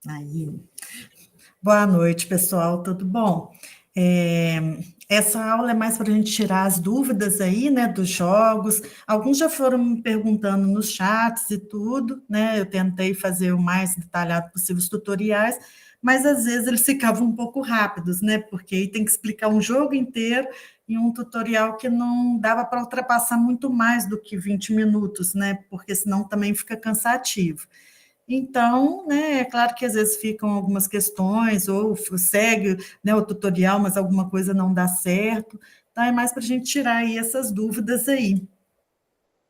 Aí, boa noite, pessoal, tudo bom? É, essa aula é mais para a gente tirar as dúvidas aí, né, dos jogos. Alguns já foram me perguntando nos chats e tudo, né? Eu tentei fazer o mais detalhado possível os tutoriais, mas às vezes eles ficavam um pouco rápidos, né? Porque aí tem que explicar um jogo inteiro em um tutorial que não dava para ultrapassar muito mais do que 20 minutos, né? Porque senão também fica cansativo. Então, né, é claro que às vezes ficam algumas questões, ou segue, né, o tutorial, mas alguma coisa não dá certo. Então, é mais para a gente tirar aí essas dúvidas aí.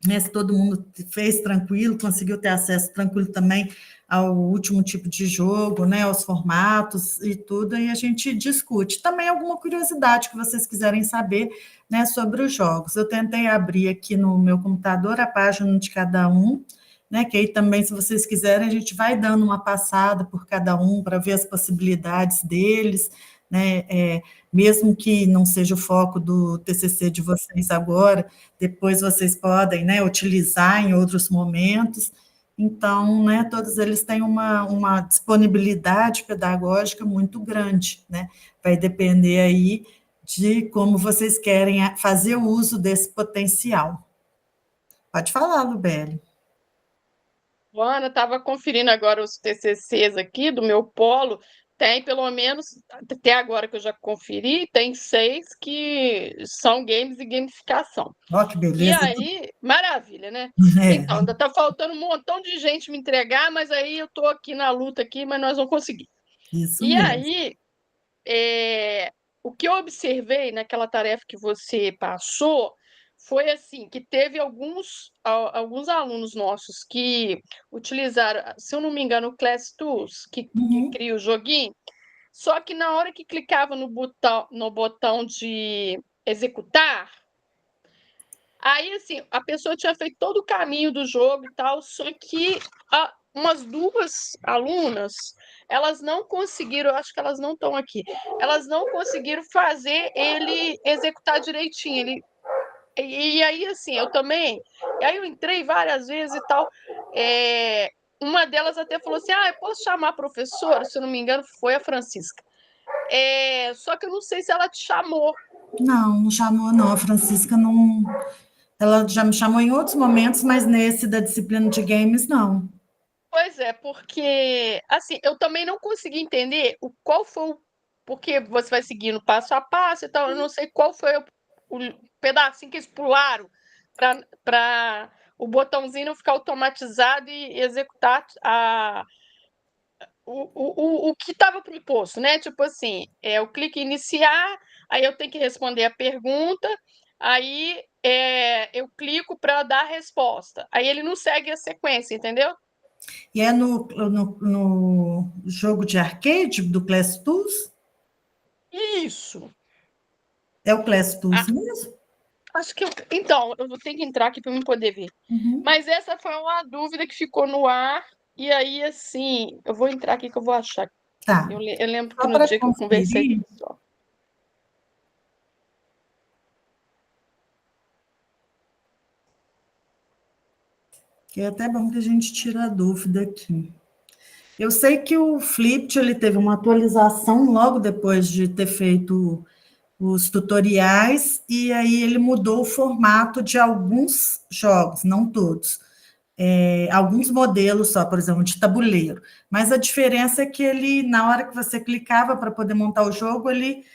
Né, se todo mundo fez tranquilo, conseguiu ter acesso tranquilo também ao último tipo de jogo, né, aos formatos e tudo, aí a gente discute. Também alguma curiosidade que vocês quiserem saber, né, sobre os jogos. Eu tentei abrir aqui no meu computador a página de cada um, né, que aí também, se vocês quiserem, a gente vai dando uma passada por cada um para ver as possibilidades deles, né, mesmo que não seja o foco do TCC de vocês agora, depois vocês podem, né, utilizar em outros momentos. Então, né, todos eles têm uma disponibilidade pedagógica muito grande, né? Vai depender aí de como vocês querem fazer o uso desse potencial. Pode falar, Lubélio. Ana, estava conferindo agora os TCCs aqui do meu polo. Tem pelo menos, até agora que eu já conferi, tem 6 que são games e gamificação. Ó, que E beleza. aí, maravilha, né? É, Então, ainda está faltando um montão de gente me entregar, mas aí eu estou aqui na luta aqui, mas nós vamos conseguir. isso E mesmo. aí, o que eu observei naquela tarefa que você passou foi assim, que teve alguns alunos nossos que utilizaram, se eu não me engano, o Class Tools, que Uhum. cria o joguinho, só que na hora que clicava no botão de executar, aí assim, a pessoa tinha feito todo o caminho do jogo e tal, só que umas 2 alunas, elas não conseguiram, eu acho que elas não estão aqui, elas não conseguiram fazer ele executar direitinho. E aí, assim, eu também. Aí eu entrei várias vezes e tal. Uma delas até falou assim: eu posso chamar a professora? Se eu não me engano, foi a Francisca. Só que eu não sei se ela te chamou. Não, não chamou, não. A Francisca não. Ela já me chamou em outros momentos, mas nesse da disciplina de games, não. Pois é, porque assim, eu também não consegui entender qual foi o. Porque você vai seguindo passo a passo e tal, eu não sei qual foi o pedacinho que eles pularam para o botãozinho não ficar automatizado e executar o que estava proposto, né? Tipo assim, eu clico em iniciar, aí eu tenho que responder a pergunta, aí eu clico para dar a resposta. Aí ele não segue a sequência, entendeu? E é no jogo de arcade do Class Tools? Isso. É o Class Ah, Tools mesmo? acho que então, eu vou ter que entrar aqui para eu poder ver. Uhum. Mas essa foi uma dúvida que ficou no ar, e aí, assim, eu vou entrar aqui que eu vou achar. Tá. Eu lembro que Só no para dia que eu conversei com conferir, o pessoal. que é até bom que a gente tire a dúvida aqui. Eu sei que o Flipt ele teve uma atualização logo depois de ter feito os tutoriais, e aí ele mudou o formato de alguns jogos, não todos. Alguns modelos só, por exemplo, de tabuleiro. Mas a diferença é que ele, na hora que você clicava para poder montar o jogo, ele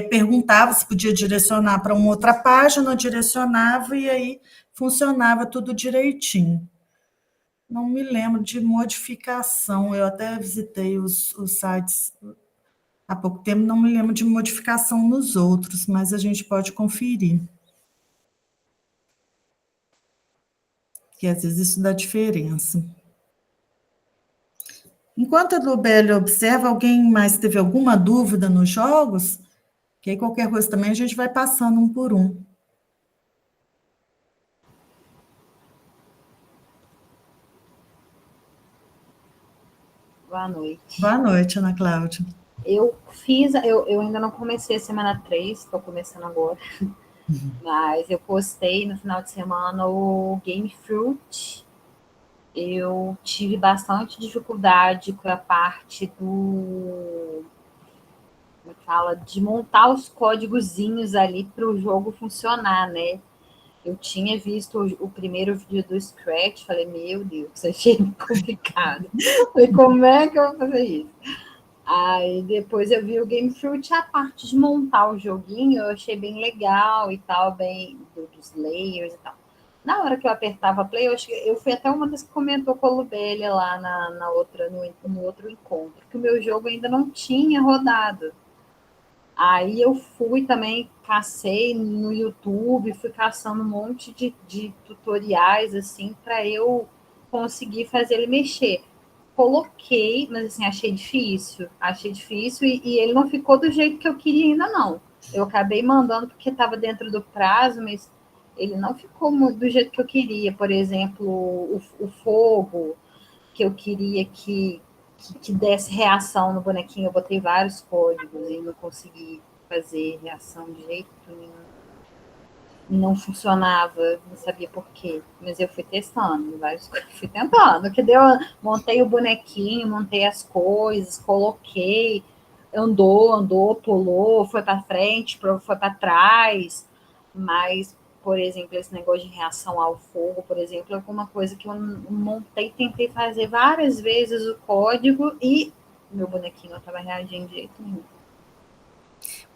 perguntava se podia direcionar para uma outra página, direcionava e aí funcionava tudo direitinho. Não me lembro de modificação, eu até visitei os sites há pouco tempo, não me lembro de modificação nos outros, mas a gente pode conferir, que às vezes isso dá diferença. Enquanto a Lubélia observa, alguém mais teve alguma dúvida nos jogos? Que aí qualquer coisa também a gente vai passando um por um. Boa noite. Boa noite, Ana Cláudia. Eu ainda não comecei a semana 3, estou começando agora. Mas eu postei no final de semana o Game Fruit eu tive bastante dificuldade com a parte do, como fala, de montar os códigozinhos ali para o jogo funcionar, né? Eu tinha visto o primeiro vídeo do Scratch, falei, meu Deus, achei complicado. Falei, como é que eu vou fazer isso? Aí depois eu vi o Game Fruit, a parte de montar o joguinho, eu achei bem legal e tal, bem dos layers e tal. Na hora que eu apertava play, eu fui até uma das que comentou com a Lubélia lá na outra, no outro encontro, que o meu jogo ainda não tinha rodado. Aí eu fui também, cacei no YouTube, fui caçando um monte de tutoriais, assim, para eu conseguir fazer ele mexer. Coloquei, mas assim, achei difícil e ele não ficou do jeito que eu queria ainda não. Eu acabei mandando porque estava dentro do prazo, mas ele não ficou do jeito que eu queria. Por exemplo, o fogo, que eu queria que desse reação no bonequinho, eu botei vários códigos e não consegui fazer reação de jeito nenhum. Não funcionava, não sabia por quê, mas eu fui testando, fui tentando, que deu, montei o bonequinho, montei as coisas, coloquei, andou, pulou, foi para frente, foi para trás, mas, por exemplo, esse negócio de reação ao fogo, por exemplo, é alguma coisa que eu montei, tentei fazer várias vezes o código e meu bonequinho não estava reagindo de jeito nenhum.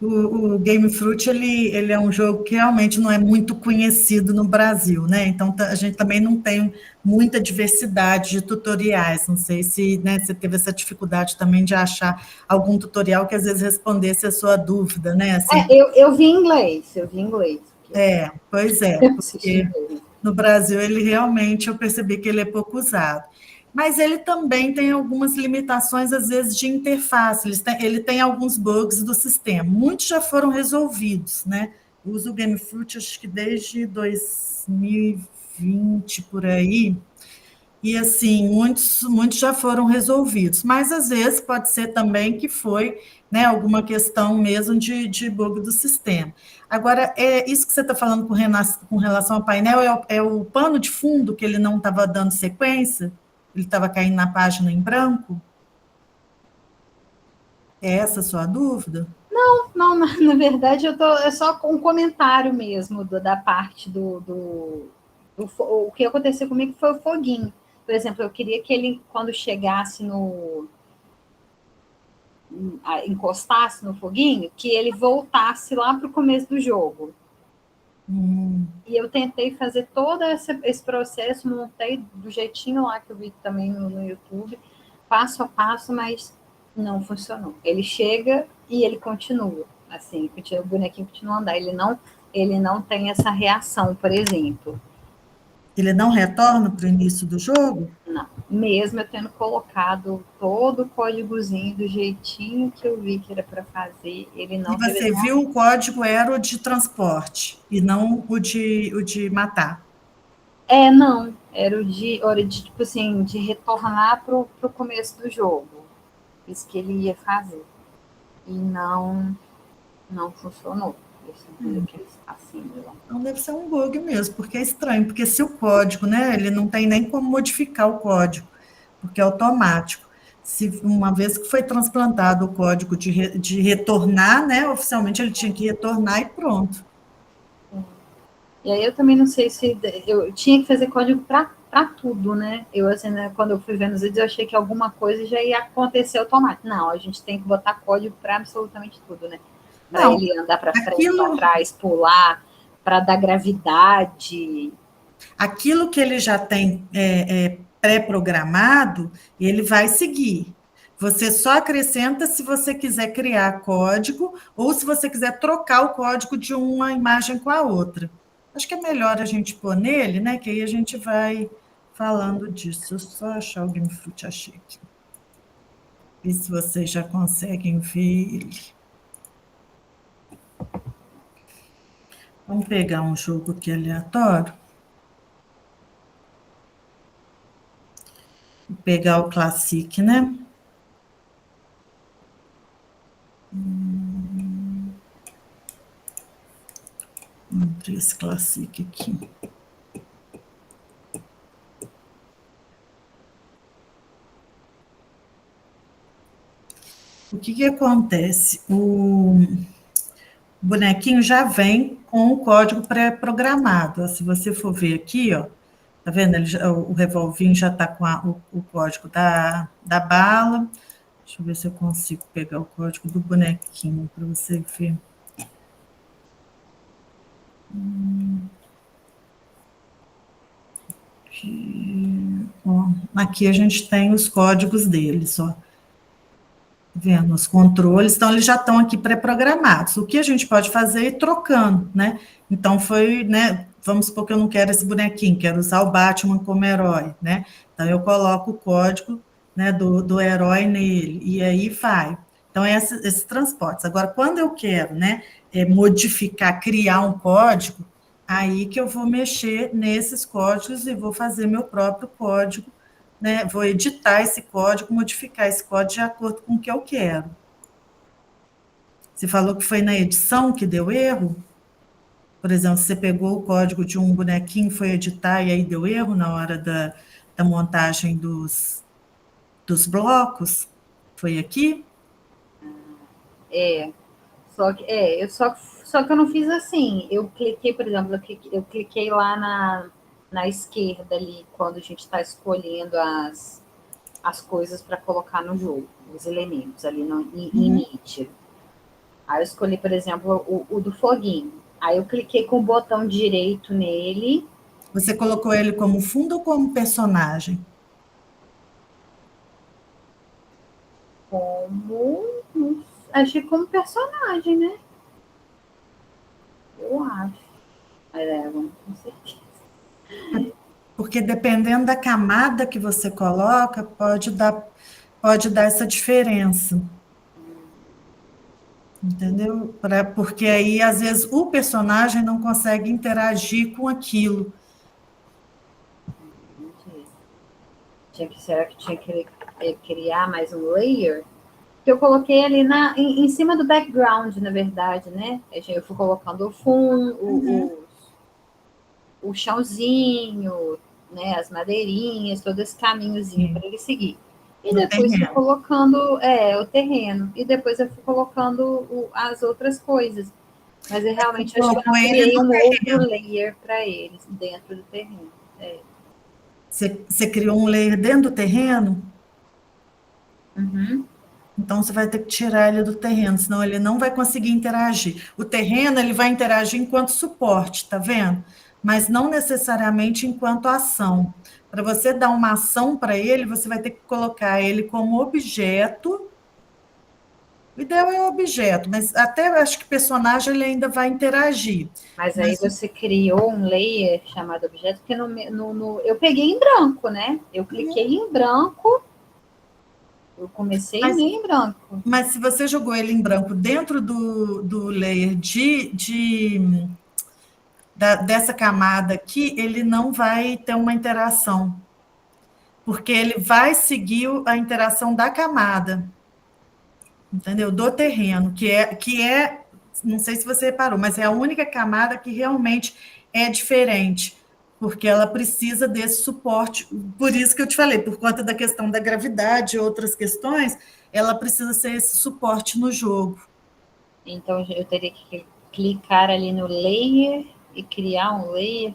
O Game Fruit, ele é um jogo que realmente não é muito conhecido no Brasil, né? Então, a gente também não tem muita diversidade de tutoriais. Não sei se, né, você teve essa dificuldade também de achar algum tutorial que às vezes respondesse a sua dúvida, né? Assim, Eu vi inglês, eu vi inglês. pois é, Eu assisti porque inglês. no Brasil ele realmente eu percebi que ele é pouco usado. Mas ele também tem algumas limitações, às vezes, de interface. Ele tem alguns bugs do sistema. Muitos já foram resolvidos, né? Eu uso o Gamefruit, acho que desde 2020, por aí. E, assim, muitos já foram resolvidos. Mas, às vezes, pode ser também que foi, né, alguma questão mesmo de bug do sistema. Agora, isso que você está falando com relação ao painel é o pano de fundo que ele não estava dando sequência? Ele estava caindo na página em branco? É essa a sua dúvida? Não, na verdade, é só um comentário mesmo da parte o que aconteceu comigo foi o foguinho. Por exemplo, eu queria que ele, quando chegasse encostasse no foguinho, que ele voltasse lá para o começo do jogo. E eu tentei fazer todo esse processo, montei do jeitinho lá que eu vi também no YouTube, passo a passo, mas não funcionou. Ele chega e ele continua, assim, o bonequinho continua a andar. Ele não tem essa reação, por exemplo. Ele não retorna para o início do jogo? Não. Mesmo eu tendo colocado todo o códigozinho do jeitinho que eu vi que era para fazer, ele E não teve você viu o código era o de transporte e não o de matar? não. Era hora de tipo assim, de retornar pro começo do jogo. Isso que ele ia fazer. E não funcionou. Aquele espacinho lá. Então deve ser um bug mesmo, porque é estranho, porque se o código, né, ele não tem nem como modificar o código, porque é automático. Se uma vez que foi transplantado o código de retornar, né, oficialmente ele tinha que retornar e pronto. E aí eu também não sei se eu tinha que fazer código para tudo, né? Eu assim, né, quando eu fui vendo os vídeos, eu achei que alguma coisa já ia acontecer automático. Não, a gente tem que botar código para absolutamente tudo, né? Para Não, ele andar para frente, para aquilo, trás, pular, para dar gravidade. aquilo que ele já tem pré-programado, ele vai seguir. Você só acrescenta se você quiser criar código ou se você quiser trocar o código de uma imagem com a outra. Acho que é melhor a gente pôr nele, né? Que aí a gente vai falando disso. Eu só achar o Gamefruit, achei aqui. E se vocês já conseguem ver ele. Vamos pegar um jogo aqui aleatório. Vou pegar o Classic, né? Vamos abrir esse Classic aqui. o que que acontece? O bonequinho já vem com o código pré-programado. Se você for ver aqui, ó, tá vendo? O revolvinho já está com o código da bala. Deixa eu ver se eu consigo pegar o código do bonequinho para você ver. Ó, aqui a gente tem os códigos deles, ó. Vendo os controles, então eles já estão aqui pré-programados. O que a gente pode fazer é ir trocando, né? Então foi, né? Vamos supor que eu não quero esse bonequinho, quero usar o Batman como herói, né? Então eu coloco o código, né, do herói nele, e aí vai. Então, esses transportes. Agora, quando eu quero, né, modificar, criar um código, aí que eu vou mexer nesses códigos e vou fazer meu próprio código, né, vou editar esse código, modificar esse código de acordo com o que eu quero. Você falou que foi na edição que deu erro? Por exemplo, você pegou o código de um bonequinho, foi editar e aí deu erro na hora da montagem dos blocos? Foi aqui? Só que eu não fiz assim. Eu cliquei, por exemplo, eu cliquei lá na esquerda ali, quando a gente está escolhendo as coisas para colocar no jogo, os elementos ali no init. Aí eu escolhi, por exemplo, o do foguinho. Aí eu cliquei com o botão direito nele. Você colocou ele como fundo ou como personagem? Achei como personagem, né? Eu acho. Com certeza. Porque dependendo da camada que você coloca, pode dar essa diferença. Entendeu? Porque aí, às vezes, o personagem não consegue interagir com aquilo. Será que tinha que criar mais um layer? Que eu coloquei ali em cima do background, na verdade, né? Eu fui colocando o fundo, o chãozinho, né? As madeirinhas, todo esse caminhozinho para ele seguir. E depois fui colocando o terreno. E depois eu fui colocando as outras coisas. Mas eu realmente acho que eu não criei um outro layer para eles dentro do terreno. Você criou um layer dentro do terreno? Uhum. Então você vai ter que tirar ele do terreno, senão ele não vai conseguir interagir. O terreno ele vai interagir enquanto suporte, tá vendo? Mas não necessariamente enquanto ação. Para você dar uma ação para ele, você vai ter que colocar ele como objeto. O ideal é o objeto, mas até acho que personagem ele ainda vai interagir. Mas aí você criou um layer chamado objeto, porque eu peguei em branco, né? Eu cliquei em branco, eu comecei em branco. Mas se você jogou ele em branco dentro do layer dessa camada aqui, ele não vai ter uma interação, porque ele vai seguir a interação da camada, entendeu? Do terreno, não sei se você reparou, mas é a única camada que realmente é diferente, porque ela precisa desse suporte. Por isso que eu te falei, por conta da questão da gravidade e outras questões, ela precisa ser esse suporte no jogo. Então eu teria que clicar ali no layer e criar um layer.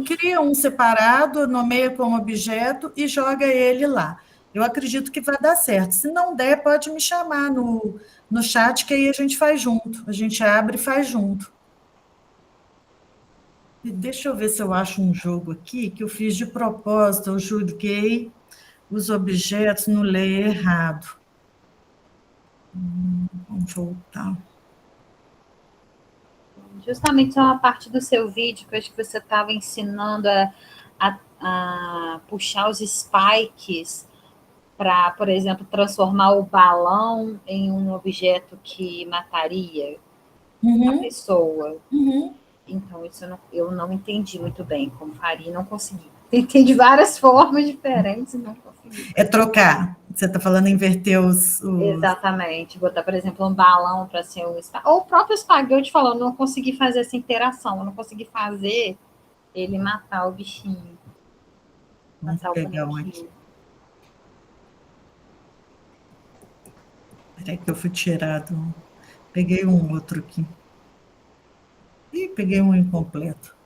Cria um separado, nomeia como objeto e joga ele lá. Eu acredito que vai dar certo. Se não der, pode me chamar no chat, que aí a gente faz junto. A gente abre e faz junto. E deixa eu ver se eu acho um jogo aqui que eu fiz de propósito. Eu joguei os objetos no layer errado. Vamos voltar. Justamente é uma parte do seu vídeo que eu acho que você estava ensinando a puxar os spikes para, por exemplo, transformar o balão em um objeto que mataria a pessoa. Então, isso eu não entendi muito bem como faria, não consegui. Tentei de várias formas diferentes e não consegui. É trocar. Você está falando inverter os... Exatamente. Botar, por exemplo, um balão para ser um... Ou o próprio Spaghetti falou, não consegui fazer essa interação, eu não consegui fazer ele matar o bichinho. Vamos pegar um aqui. Peraí que eu fui tirado. Peguei um outro aqui. Ih, peguei um incompleto.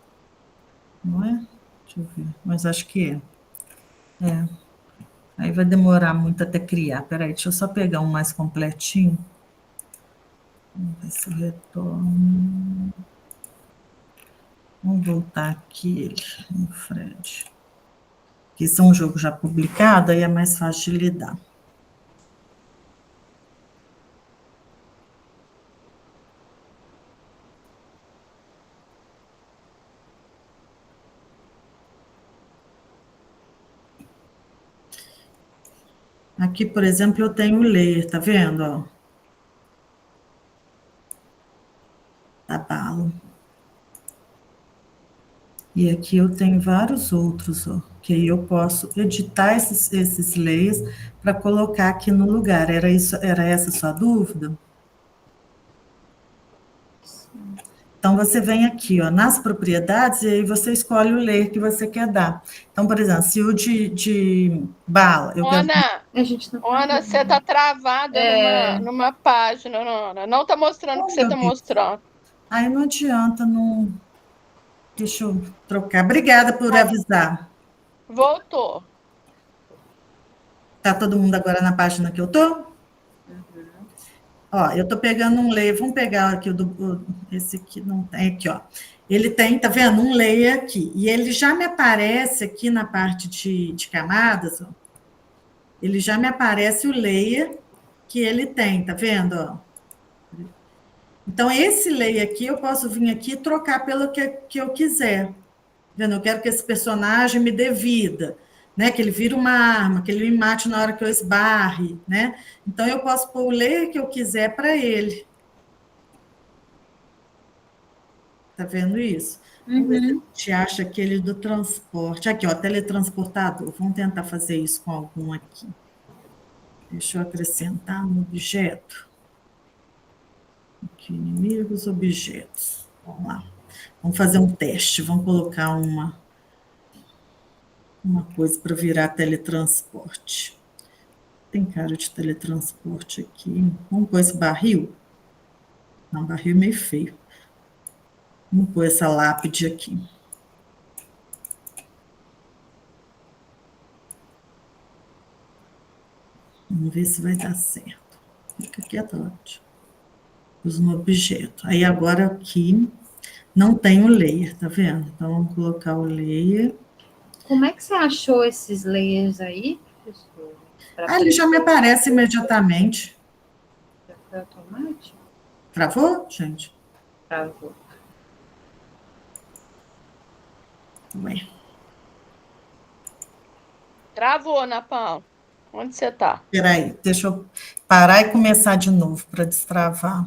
Não é? Deixa eu ver. Mas acho que é. É. Aí vai demorar muito até criar. Peraí, deixa eu só pegar um mais completinho. Vamos ver se eu retorno. Vamos voltar aqui ele, no Fred. Que isso é um jogo já publicado, aí é mais fácil de lidar. Aqui, por exemplo, eu tenho o layer, tá vendo? Ó, da bala. E aqui eu tenho vários outros, ó, que aí eu posso editar esses layers para colocar aqui no lugar. Era essa a sua dúvida? Então, você vem aqui, ó, nas propriedades, e aí você escolhe o layer que você quer dar. Então, por exemplo, se o de bala, eu quero... Ana, você está travada numa página, Ana. Não está mostrando o que você está mostrando. Aí não adianta, não... Deixa eu trocar. Obrigada por avisar. Voltou. Tá todo mundo agora na página que eu tô? Ó, eu tô pegando um layer, vamos pegar aqui esse aqui não tem, aqui, ó. Ele tem, tá vendo? Um layer aqui. E ele já me aparece aqui na parte de camadas, ó. Ele já me aparece o layer que ele tem, tá vendo, ó? Então, esse layer aqui, eu posso vir aqui e trocar pelo que eu quiser. Tá vendo? Eu quero que esse personagem me dê vida, né? Que ele vire uma arma, que ele me mate na hora que eu esbarre, né? Então, eu posso pôr o layer que eu quiser para ele. Tá vendo isso? Vamos ver se a gente acha aquele do transporte. Aqui, ó, teletransportador. Vamos tentar fazer isso com algum aqui. Deixa eu acrescentar no objeto. Aqui, inimigos, objetos. Vamos lá. Vamos fazer um teste. Vamos colocar uma coisa para virar teletransporte. Tem cara de teletransporte aqui. Vamos pôr esse barril? Não, barril é meio feio. Vamos pôr essa lápide aqui. Vamos ver se vai dar certo. Fica quieto, lápide. Usa um objeto. Aí agora aqui não tem o layer, tá vendo? Então vamos colocar o layer. Como é que você achou esses layers aí, professor? Ele já me aparece imediatamente. Já foi automático? Travou, gente? Travou. Ué. Travou, Ana Paula. Onde você está? Espera aí, deixa eu parar e começar de novo para destravar.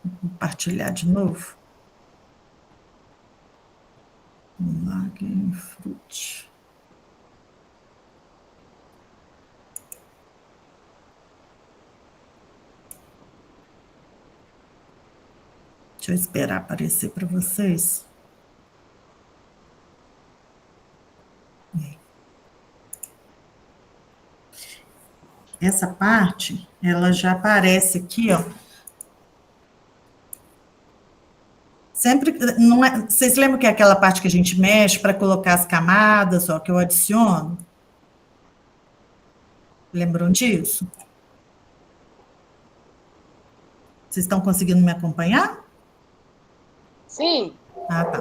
Vou compartilhar de novo. Vamos lá, Gamefruit. Deixa eu esperar aparecer para vocês. Essa parte, ela já aparece aqui, ó. Sempre, não é, vocês lembram que é aquela parte que a gente mexe para colocar as camadas, ó, que eu adiciono? Lembram disso? Vocês estão conseguindo me acompanhar? Sim. Ah, tá.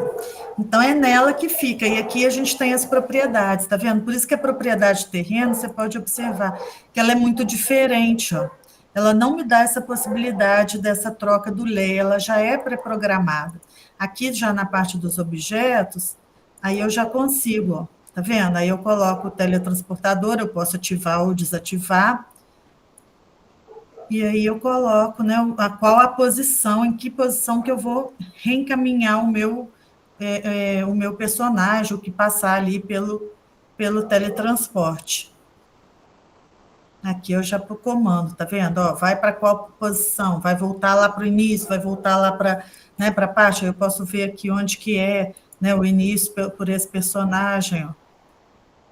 Então, é nela que fica. E aqui a gente tem as propriedades, tá vendo? Por isso que a propriedade de terreno, você pode observar que ela é muito diferente, ó. Ela não me dá essa possibilidade dessa troca do layer, ela já é pré-programada. Aqui, já na parte dos objetos, aí eu já consigo, ó, tá vendo? Aí eu coloco o teletransportador, eu posso ativar ou desativar, e aí eu coloco, né, qual a posição, em que posição que eu vou reencaminhar o meu personagem, o que passar ali pelo teletransporte. Aqui eu já para o comando, tá vendo? Ó, vai para qual posição? Vai voltar lá para o início, vai voltar lá para, né, para a parte. Eu posso ver aqui onde que é, né, o início por esse personagem, ó.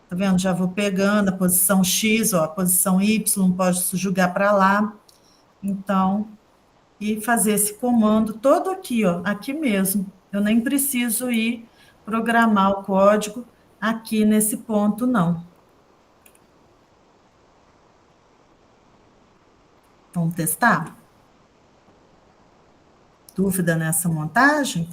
Tá vendo? Já vou pegando a posição X, ó, a posição Y, posso jogar para lá. Então, e fazer esse comando todo aqui, ó, aqui mesmo. Eu nem preciso ir programar o código aqui nesse ponto, não. Vamos testar? Dúvida nessa montagem?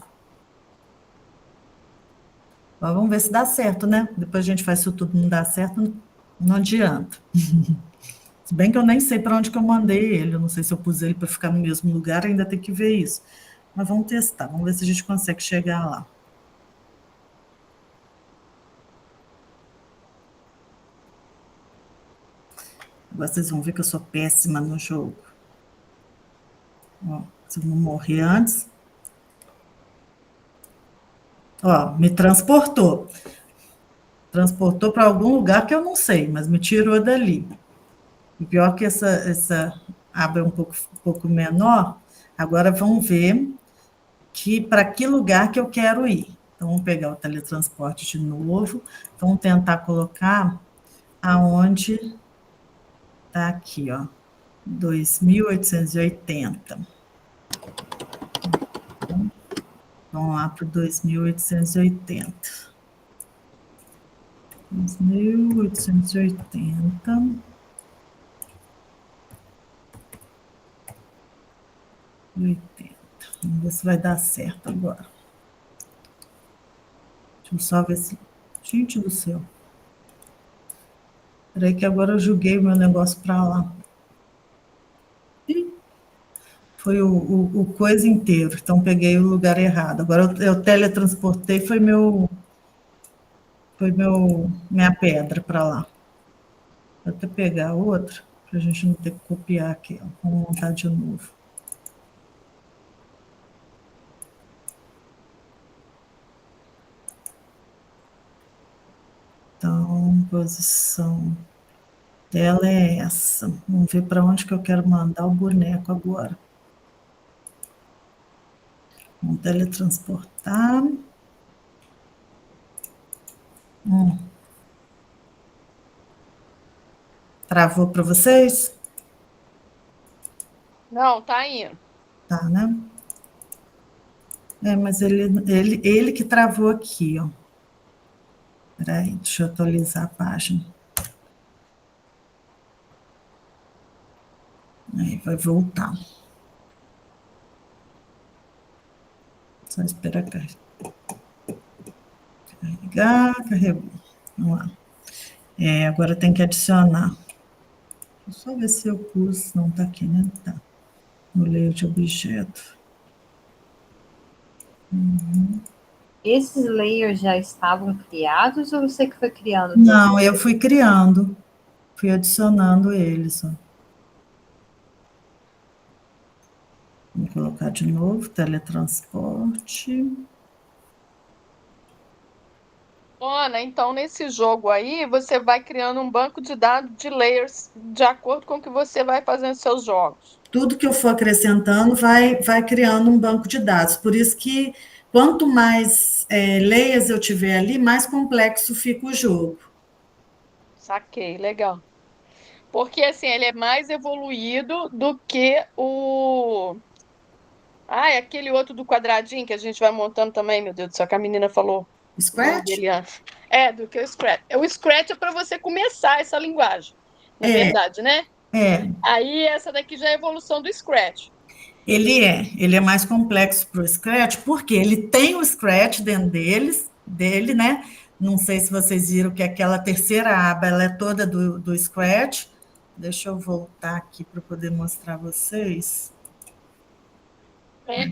Mas vamos ver se dá certo, né? Depois a gente faz, se tudo não dá certo, não adianta. Se bem que eu nem sei para onde que eu mandei ele, eu não sei se eu pus ele para ficar no mesmo lugar, ainda tem que ver isso. Mas vamos testar, vamos ver se a gente consegue chegar lá. Agora vocês vão ver que eu sou péssima no jogo. Ó, se eu não morrer antes. Ó, me transportou. Transportou para algum lugar que eu não sei, mas me tirou dali. E pior que essa aba é um pouco menor, agora vamos ver para que lugar que eu quero ir. Então, vamos pegar o teletransporte de novo, vamos tentar colocar aonde está aqui, ó, 2880. Então, vamos lá para o 2880. 2880. 80. Vamos ver se vai dar certo agora. Deixa eu só ver se... Gente do céu. Espera aí que agora eu joguei o meu negócio para lá. Ih, foi o coisa inteiro. Então, peguei o lugar errado. Agora eu teletransportei, foi minha pedra para lá. Vou até pegar outra, para a gente não ter que copiar aqui. Ó. Vamos montar de novo. Então, posição dela é essa. Vamos ver para onde que eu quero mandar o boneco agora. Vamos teletransportar. Travou para vocês? Não, tá indo. Tá, né? É, mas ele que travou aqui, ó. Peraí, deixa eu atualizar a página. Aí vai voltar. Só esperar carregar, carregou. Vamos lá. Agora tem que adicionar. Deixa eu só ver se eu pus. Não, tá aqui, né? Tá. No layer de objeto. Esses layers já estavam criados ou você que foi criando? Não, eu fui criando. Fui adicionando eles, ó. Vamos colocar de novo, teletransporte. Ana, então nesse jogo aí, você vai criando um banco de dados de layers de acordo com o que você vai fazendo seus jogos. Tudo que eu for acrescentando vai criando um banco de dados. Por isso que quanto mais layers eu tiver ali, mais complexo fica o jogo. Saquei, legal. Porque assim, ele é mais evoluído do que o. Ah, é aquele outro do quadradinho que a gente vai montando também, meu Deus do céu, que a menina falou. Scratch? Do que o Scratch. O Scratch é para você começar essa linguagem, na verdade, né? Aí essa daqui já é a evolução do Scratch. Ele é mais complexo para o Scratch, porque ele tem o Scratch dentro dele, né? Não sei se vocês viram que aquela terceira aba, ela é toda do Scratch. Deixa eu voltar aqui para poder mostrar a vocês.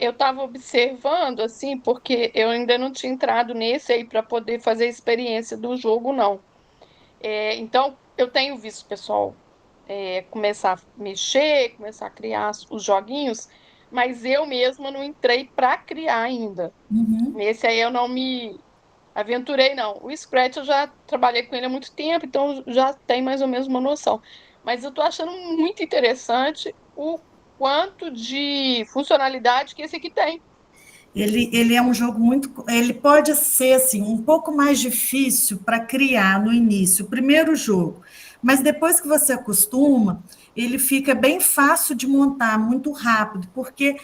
Eu estava observando, assim, porque eu ainda não tinha entrado nesse aí para poder fazer a experiência do jogo, não. Então, eu tenho visto o pessoal começar a mexer, começar a criar os joguinhos, mas eu mesma não entrei para criar ainda. Nesse aí eu não me aventurei, não. O Scratch eu já trabalhei com ele há muito tempo, então já tem mais ou menos uma noção. mas eu estou achando muito interessante o quanto de funcionalidade que esse aqui tem. Ele é um jogo muito. Ele pode ser assim, um pouco mais difícil para criar no início, o primeiro jogo. Mas depois que você acostuma, ele fica bem fácil de montar, muito rápido, porque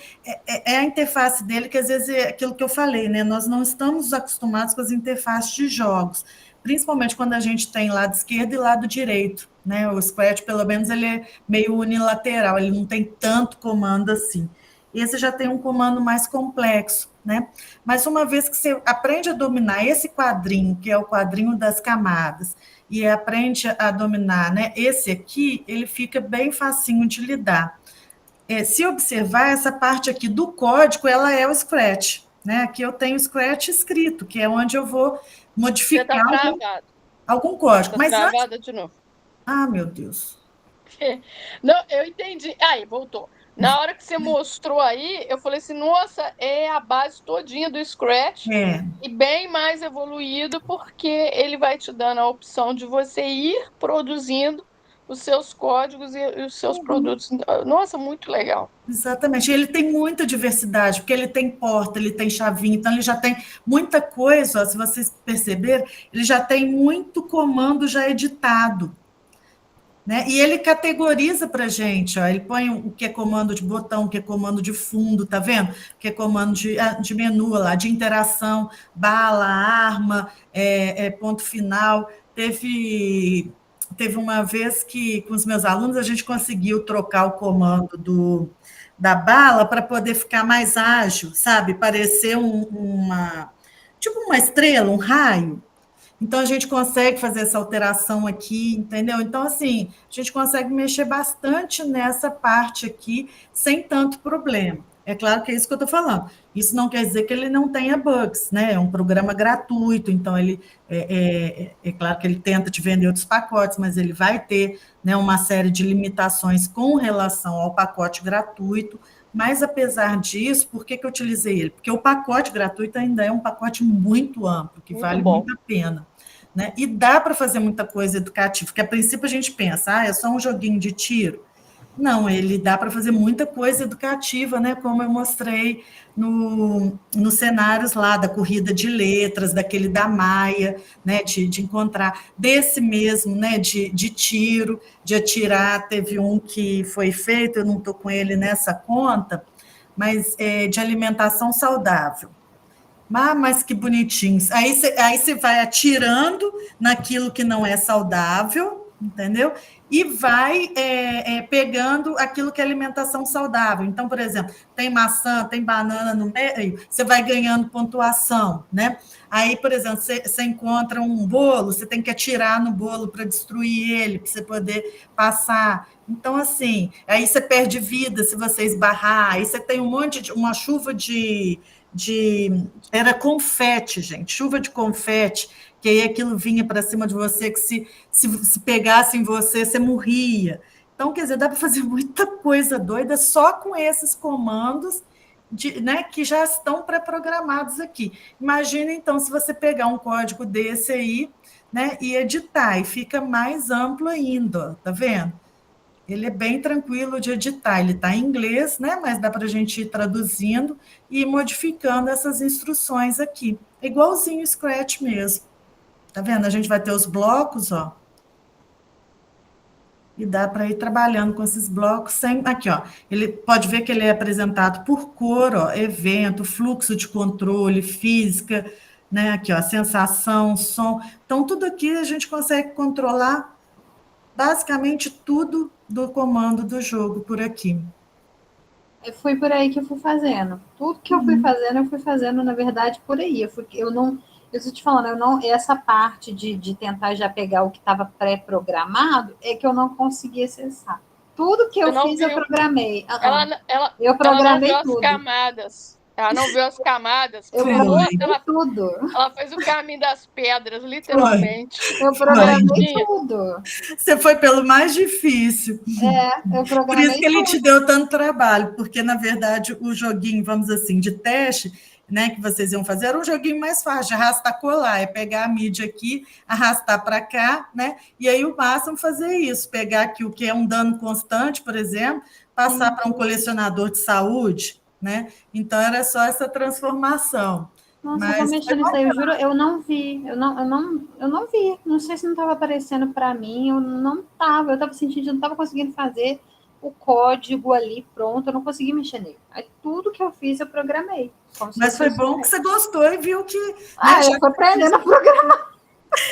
é a interface dele, que às vezes é aquilo que eu falei, né? Nós não estamos acostumados com as interfaces de jogos, principalmente quando a gente tem lado esquerdo e lado direito. Né? O Scratch, pelo menos, ele é meio unilateral, ele não tem tanto comando assim. Esse já tem um comando mais complexo, né? Mas uma vez que você aprende a dominar esse quadrinho, que é o quadrinho das camadas, e aprende a dominar, né, esse aqui, ele fica bem facinho de lidar. Se observar, essa parte aqui do código, ela é o Scratch, né? Aqui eu tenho o Scratch escrito, que é onde eu vou modificar algum código. Mas travada de novo. Ah, meu Deus. Não, eu entendi. Aí, voltou. Na hora que você mostrou aí, eu falei assim, nossa, é a base todinha do Scratch e bem mais evoluído, porque ele vai te dando a opção de você ir produzindo os seus códigos e os seus produtos. Nossa, muito legal. Exatamente. Ele tem muita diversidade, porque ele tem porta, ele tem chavinha, então ele já tem muita coisa, ó, se vocês perceberem, ele já tem muito comando já editado. Né? E ele categoriza para a gente, ó, ele põe o que é comando de botão, o que é comando de fundo, tá vendo? O que é comando de menu lá, de interação, bala, arma, ponto final. Teve uma vez que, com os meus alunos, a gente conseguiu trocar o comando da bala para poder ficar mais ágil, sabe? Parecer tipo uma estrela, um raio. Então, a gente consegue fazer essa alteração aqui, entendeu? Então, assim, a gente consegue mexer bastante nessa parte aqui, sem tanto problema. É claro que é isso que eu estou falando. Isso não quer dizer que ele não tenha bugs, né? É um programa gratuito, então ele é claro que ele tenta te vender outros pacotes, mas ele vai ter, né, uma série de limitações com relação ao pacote gratuito. Mas, apesar disso, por que eu utilizei ele? Porque o pacote gratuito ainda é um pacote muito amplo, que vale muito a pena. Né? E dá para fazer muita coisa educativa, porque a princípio a gente pensa, é só um joguinho de tiro. Não, ele dá para fazer muita coisa educativa, né? Como eu mostrei nos cenários lá da corrida de letras, daquele da Maia, né? De encontrar, desse mesmo, né? De tiro, de atirar. Teve um que foi feito, eu não estou com ele nessa conta, mas de alimentação saudável. Mas que bonitinhos. Aí você vai atirando naquilo que não é saudável, entendeu? E vai pegando aquilo que é alimentação saudável. Então, por exemplo, tem maçã, tem banana no meio, você vai ganhando pontuação, né? Aí, por exemplo, você encontra um bolo, você tem que atirar no bolo para destruir ele, para você poder passar. Então, assim, aí você perde vida se você esbarrar, aí você tem uma chuva era confete, gente, chuva de confete, que aí aquilo vinha para cima de você, que se pegasse em você, você morria. Então, quer dizer, dá para fazer muita coisa doida só com esses comandos né, que já estão pré-programados aqui. Imagina, então, se você pegar um código desse aí, né, e editar, e fica mais amplo ainda, ó, tá vendo? Ele é bem tranquilo de editar, ele está em inglês, né? Mas dá para a gente ir traduzindo e ir modificando essas instruções aqui. É igualzinho o Scratch mesmo. Tá vendo? A gente vai ter os blocos, ó. E dá para ir trabalhando com esses blocos sem. Aqui, ó. Ele pode ver que ele é apresentado por cor, ó, evento, fluxo de controle, física, né? Aqui, ó, sensação, som. Então, tudo aqui a gente consegue controlar basicamente tudo do comando do jogo por aqui. Foi por aí que eu fui fazendo. Tudo que eu fui fazendo, na verdade, por aí. Eu estou te falando, essa parte de tentar já pegar o que estava pré-programado é que eu não consegui acessar. Tudo que eu fiz, eu programei. Eu programei ela não viu tudo. As camadas. Ela não viu as camadas. Eu programei tudo. Ela fez o caminho das pedras, literalmente. Eu programei tudo. Você foi pelo mais difícil. Eu programei Por isso que ele tudo. te deu tanto trabalho, porque, na verdade, o joguinho, vamos assim, de teste, né, que vocês iam fazer, era um joguinho mais fácil, de arrastar colar, é pegar a mídia aqui, arrastar para cá, né? E aí o máximo fazer isso, pegar aqui o que é um dano constante, por exemplo, passar para um colecionador de saúde, né? Então era só essa transformação. Nossa, eu vou mexer nisso aí, eu juro, eu não vi, eu não vi, não sei se não estava aparecendo para mim, eu estava sentindo, eu não estava conseguindo fazer o código ali pronto, eu não consegui mexer nele. Aí tudo que eu fiz, eu programei. Mas foi bom que você gostou e viu que... eu fui aprendendo a programar.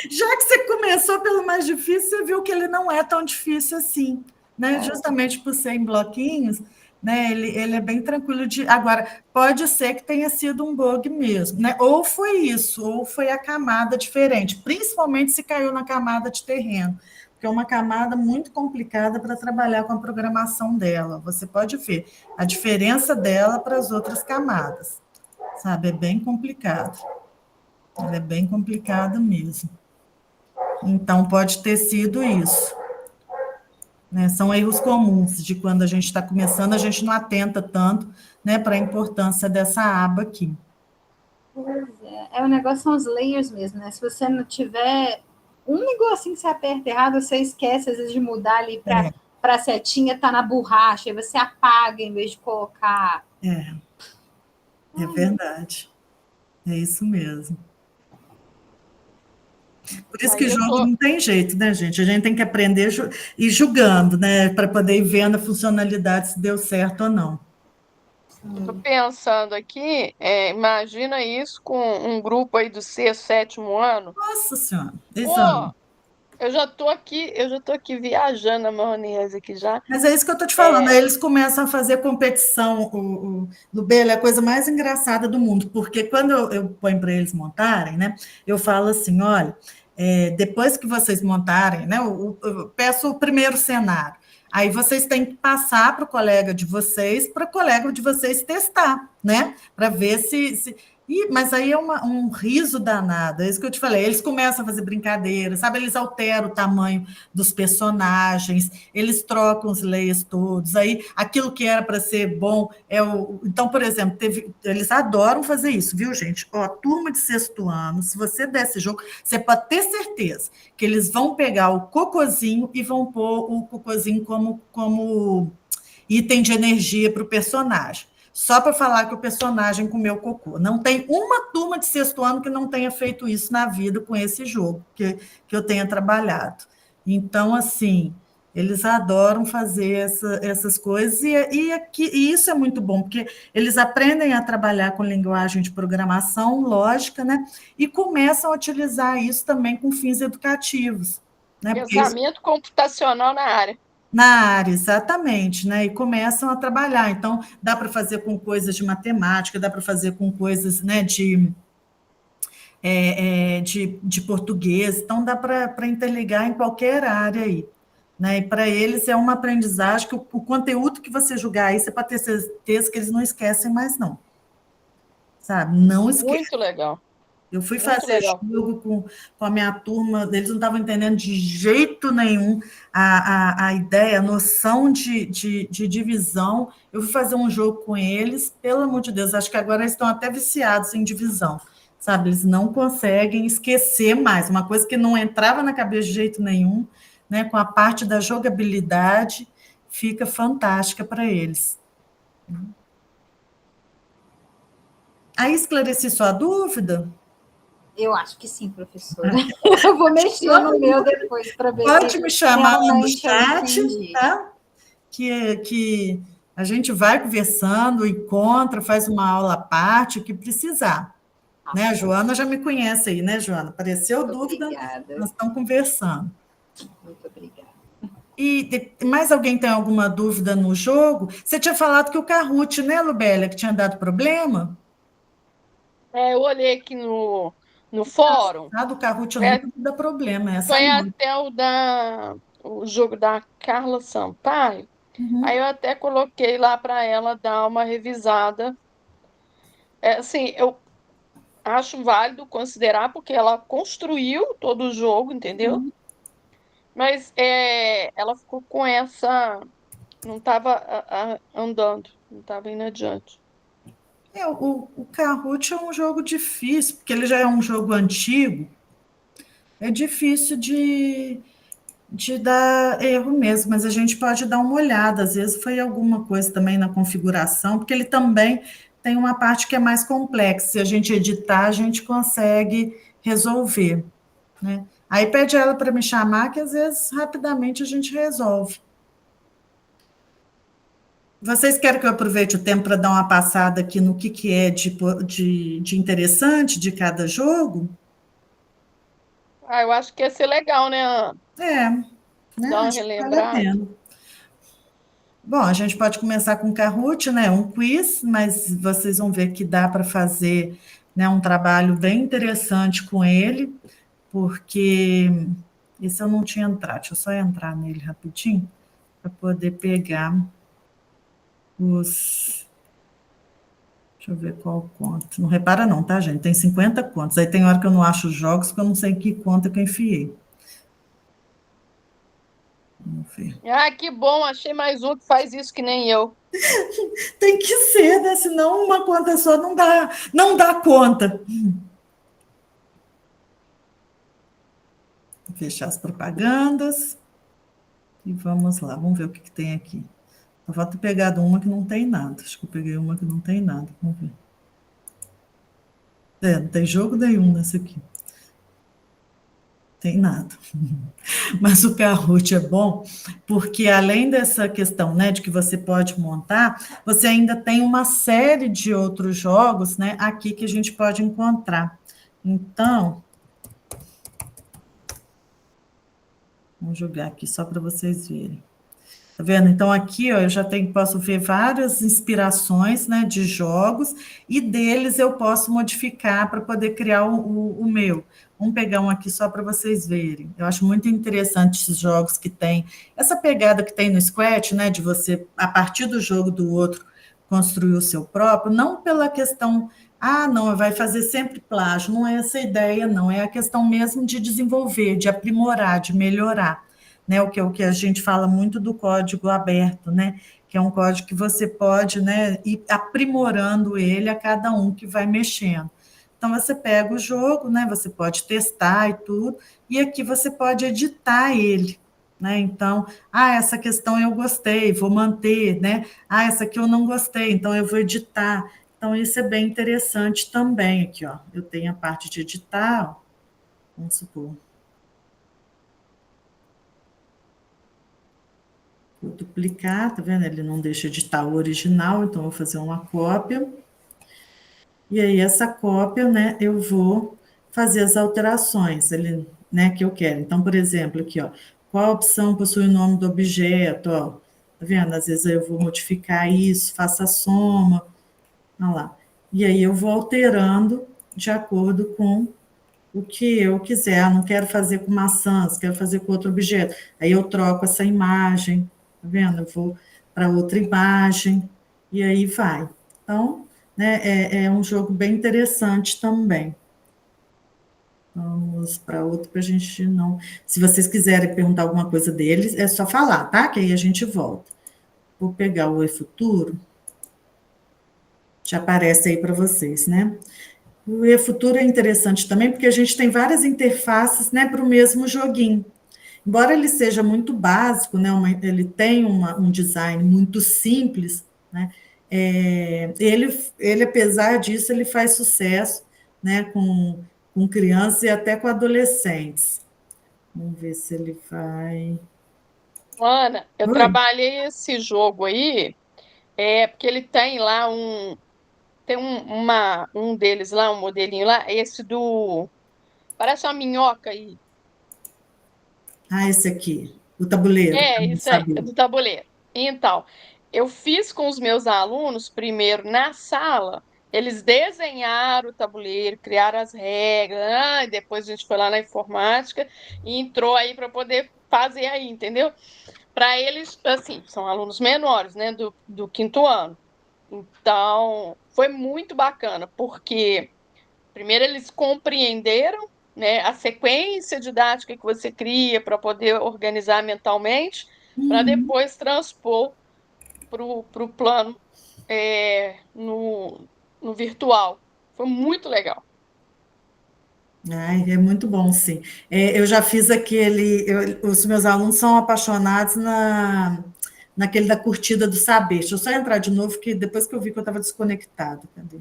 Já que você começou pelo mais difícil, você viu que ele não é tão difícil assim, né? Justamente por ser em bloquinhos, né? Ele é bem tranquilo de... Agora, pode ser que tenha sido um bug mesmo, né? Ou foi isso, ou foi a camada diferente, principalmente se caiu na camada de terreno, porque é uma camada muito complicada para trabalhar com a programação dela. Você pode ver a diferença dela para as outras camadas, sabe? É bem complicado. Ela é bem complicada mesmo. Então, pode ter sido isso. Né? São erros comuns de quando a gente está começando, a gente não atenta tanto, né, para a importância dessa aba aqui. Pois é, o negócio são os layers mesmo, né? Se você não tiver um negocinho que você aperta errado, você esquece às vezes de mudar ali para a setinha, tá na borracha, aí você apaga em vez de colocar. É verdade. É isso mesmo. Por isso que jogo não tem jeito, né, gente? A gente tem que aprender e julgando, né, para poder ir vendo a funcionalidade se deu certo ou não. Estou pensando aqui, imagina isso com um grupo aí do sexto, sétimo ano. Nossa Senhora, Pô, eu já tô aqui viajando na maionese aqui já. Mas é isso que eu estou te falando. Aí eles começam a fazer competição. No Belo é a coisa mais engraçada do mundo, porque quando eu ponho para eles montarem, né, eu falo assim: olha, depois que vocês montarem, né, eu peço o primeiro cenário. Aí vocês têm que passar para o colega de vocês, para o colega de vocês testar, né? Para ver se... mas aí é um riso danado, é isso que eu te falei. Eles começam a fazer brincadeira, sabe? Eles alteram o tamanho dos personagens, eles trocam os layers todos. Aí aquilo que era para ser bom é o. Então, por exemplo, eles adoram fazer isso, viu, gente? Ó, turma de sexto ano, se você der esse jogo, você pode ter certeza que eles vão pegar o cocôzinho e vão pôr o cocôzinho como item de energia para o personagem. Só para falar que o personagem comeu cocô. Não tem uma turma de sexto ano que não tenha feito isso na vida com esse jogo que eu tenha trabalhado. Então, assim, eles adoram fazer essas coisas e isso é muito bom, porque eles aprendem a trabalhar com linguagem de programação lógica, né? E começam a utilizar isso também com fins educativos. Né? Pensamento computacional na área. Na área, exatamente, né? E começam a trabalhar. Então, dá para fazer com coisas de matemática, dá para fazer com coisas, né, de português, então dá para interligar em qualquer área aí. Né? E para eles é uma aprendizagem que o conteúdo que você julgar aí, você pode ter certeza que eles não esquecem mais, não. Sabe? Não esquecem. Muito legal. Eu fui fazer jogo com a minha turma, eles não estavam entendendo de jeito nenhum a ideia, a noção de divisão. Eu fui fazer um jogo com eles, pelo amor de Deus, acho que agora eles estão até viciados em divisão, sabe? Eles não conseguem esquecer mais, uma coisa que não entrava na cabeça de jeito nenhum, né? Com a parte da jogabilidade, fica fantástica para eles. Aí esclareci sua dúvida? Eu acho que sim, professora. Eu vou mexer no meu depois para ver Pode me chamar lá no chat, tá? Que a gente vai conversando, encontra, faz uma aula à parte, o que precisar. Né? A Joana já me conhece aí, né, Joana? Apareceu dúvida, obrigada. Nós estamos conversando. Muito obrigada. E mais alguém tem alguma dúvida no jogo? Você tinha falado que o Kahoot, né, Lubélia, que tinha dado problema? Eu olhei aqui no fórum. Do Kahoot nunca dá problema. Foi até o jogo da Carla Sampaio. Aí eu até coloquei lá para ela dar uma revisada. Assim, eu acho válido considerar, porque ela construiu todo o jogo, entendeu? Mas ela ficou com essa... Não estava andando, não estava indo adiante. O Kahoot é um jogo difícil, porque ele já é um jogo antigo, é difícil de dar erro mesmo, mas a gente pode dar uma olhada, às vezes foi alguma coisa também na configuração, porque ele também tem uma parte que é mais complexa, se a gente editar, a gente consegue resolver, né? Aí pede ela para me chamar, que às vezes rapidamente a gente resolve. Vocês querem que eu aproveite o tempo para dar uma passada aqui no que é de interessante de cada jogo? Eu acho que ia ser legal, né, Ana? É, né? Dar uma Acho que vale a relembrada. pena. Bom, a gente pode começar com o Kahoot, né? Um quiz, mas vocês vão ver que dá para fazer, né, um trabalho bem interessante com ele, porque esse eu não tinha entrado. Deixa eu só entrar nele rapidinho para poder pegar os. Deixa eu ver qual conta. Não repara, não, tá, gente? Tem 50 contas. Aí tem hora que eu não acho os jogos, porque eu não sei em que conta que eu enfiei. Vamos ver. Que bom, achei mais um que faz isso que nem eu. Tem que ser, né? Senão uma conta só não dá conta. Vou fechar as propagandas e vamos lá. Vamos ver o que tem aqui. Eu vou ter pegado uma que não tem nada. Acho que eu peguei uma que não tem nada. Vamos ver. Não tem jogo nenhum nessa aqui. Tem nada. Mas o Kahoot é bom porque, além dessa questão, né, de que você pode montar, você ainda tem uma série de outros jogos, né, aqui que a gente pode encontrar. Então, vamos jogar aqui só para vocês verem. Tá vendo? Então, aqui, ó, eu já posso ver várias inspirações, né, de jogos, e deles eu posso modificar para poder criar o meu. Vamos pegar um aqui só para vocês verem. Eu acho muito interessante esses jogos que tem essa pegada que tem no Scratch, né, de você, a partir do jogo do outro, construir o seu próprio, não pela questão, não, vai fazer sempre plágio, não é essa a ideia, não, é a questão mesmo de desenvolver, de aprimorar, de melhorar, né, o que a gente fala muito do código aberto, né, que é um código que você pode, né, ir aprimorando ele a cada um que vai mexendo. Então, você pega o jogo, né, você pode testar e tudo, e aqui você pode editar ele, né, então, essa questão eu gostei, vou manter, né, essa aqui eu não gostei, então eu vou editar. Então, isso é bem interessante também aqui, ó, eu tenho a parte de editar, ó, vamos supor, vou duplicar, tá vendo? Ele não deixa editar o original, então eu vou fazer uma cópia. E aí, essa cópia, né, eu vou fazer as alterações, né, que eu quero. Então, por exemplo, aqui, ó, qual opção possui o nome do objeto, ó, tá vendo? Às vezes eu vou modificar isso, faço a soma, olha lá. E aí eu vou alterando de acordo com o que eu quiser. Não quero fazer com maçãs, quero fazer com outro objeto. Aí eu troco essa imagem, tá vendo? Eu vou para outra imagem, e aí vai. Então, né, é um jogo bem interessante também. Vamos para outro para a gente não. Se vocês quiserem perguntar alguma coisa deles, é só falar, tá? Que aí a gente volta. Vou pegar o eFuturo. Já aparece aí para vocês, né? O eFuturo é interessante também, porque a gente tem várias interfaces, né, para o mesmo joguinho. Embora ele seja muito básico, né, ele tem um design muito simples, né, ele, apesar disso, ele faz sucesso, né, com crianças e até com adolescentes. Vamos ver se ele vai... Ana, eu Oi? trabalhei esse jogo aí, porque ele tem lá tem um deles lá, um modelinho lá, esse do, parece uma minhoca aí. Esse aqui, o tabuleiro, para não Isso aí, é saber. do tabuleiro. Então, eu fiz com os meus alunos, primeiro na sala, eles desenharam o tabuleiro, criaram as regras, e depois a gente foi lá na informática e entrou aí para poder fazer aí, entendeu? Para eles, assim, são alunos menores, né, do quinto ano. Então, foi muito bacana, porque primeiro eles compreenderam, né, a sequência didática que você cria para poder organizar mentalmente, para depois transpor para o plano no virtual. Foi muito legal. Ai, é muito bom, sim. Eu já fiz os meus alunos são apaixonados naquele da curtida do saber. Deixa eu só entrar de novo, que depois que eu vi que eu estava desconectado, cadê?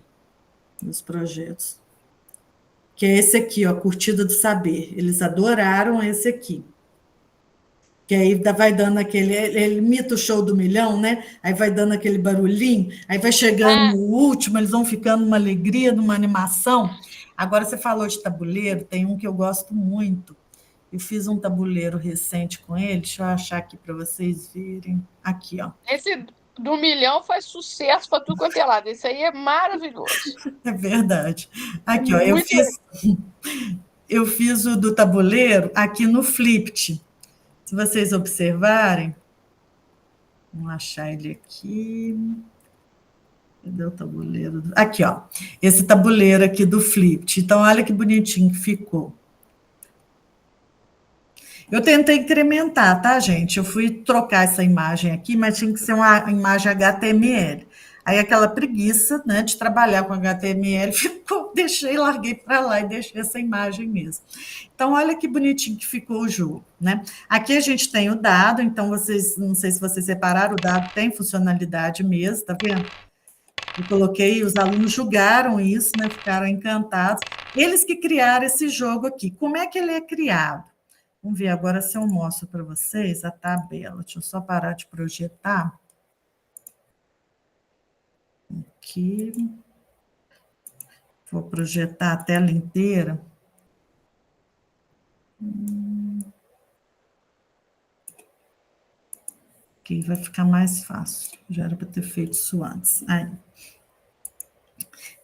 Nos projetos. Que é esse aqui, ó, curtida do saber. Eles adoraram esse aqui. Que aí vai dando ele imita o show do milhão, né? Aí vai dando aquele barulhinho, aí vai chegando no último, eles vão ficando numa alegria, numa animação. Agora você falou de tabuleiro, tem um que eu gosto muito. Eu fiz um tabuleiro recente com ele, deixa eu achar aqui para vocês verem. Aqui, ó. Esse do milhão faz sucesso para tudo quanto é lado. Esse aí é maravilhoso. É verdade. Aqui, ó, Muito eu fiz o do tabuleiro aqui no Flipt. Se vocês observarem, vamos achar ele aqui. Cadê o tabuleiro? Aqui, ó. Esse tabuleiro aqui do Flipt. Então, olha que bonitinho que ficou. Eu tentei incrementar, tá, gente? Eu fui trocar essa imagem aqui, mas tinha que ser uma imagem HTML. Aí aquela preguiça, né, de trabalhar com HTML, larguei para lá e deixei essa imagem mesmo. Então, olha que bonitinho que ficou o jogo, né? Aqui a gente tem o dado, então vocês, não sei se vocês separaram, o dado tem funcionalidade mesmo, tá vendo? Eu coloquei, os alunos julgaram isso, né? Ficaram encantados. Eles que criaram esse jogo aqui. Como é que ele é criado? Vamos ver agora se eu mostro para vocês a tabela. Deixa eu só parar de projetar. Aqui. Vou projetar a tela inteira. Aqui vai ficar mais fácil. Já era para ter feito isso antes. Aí.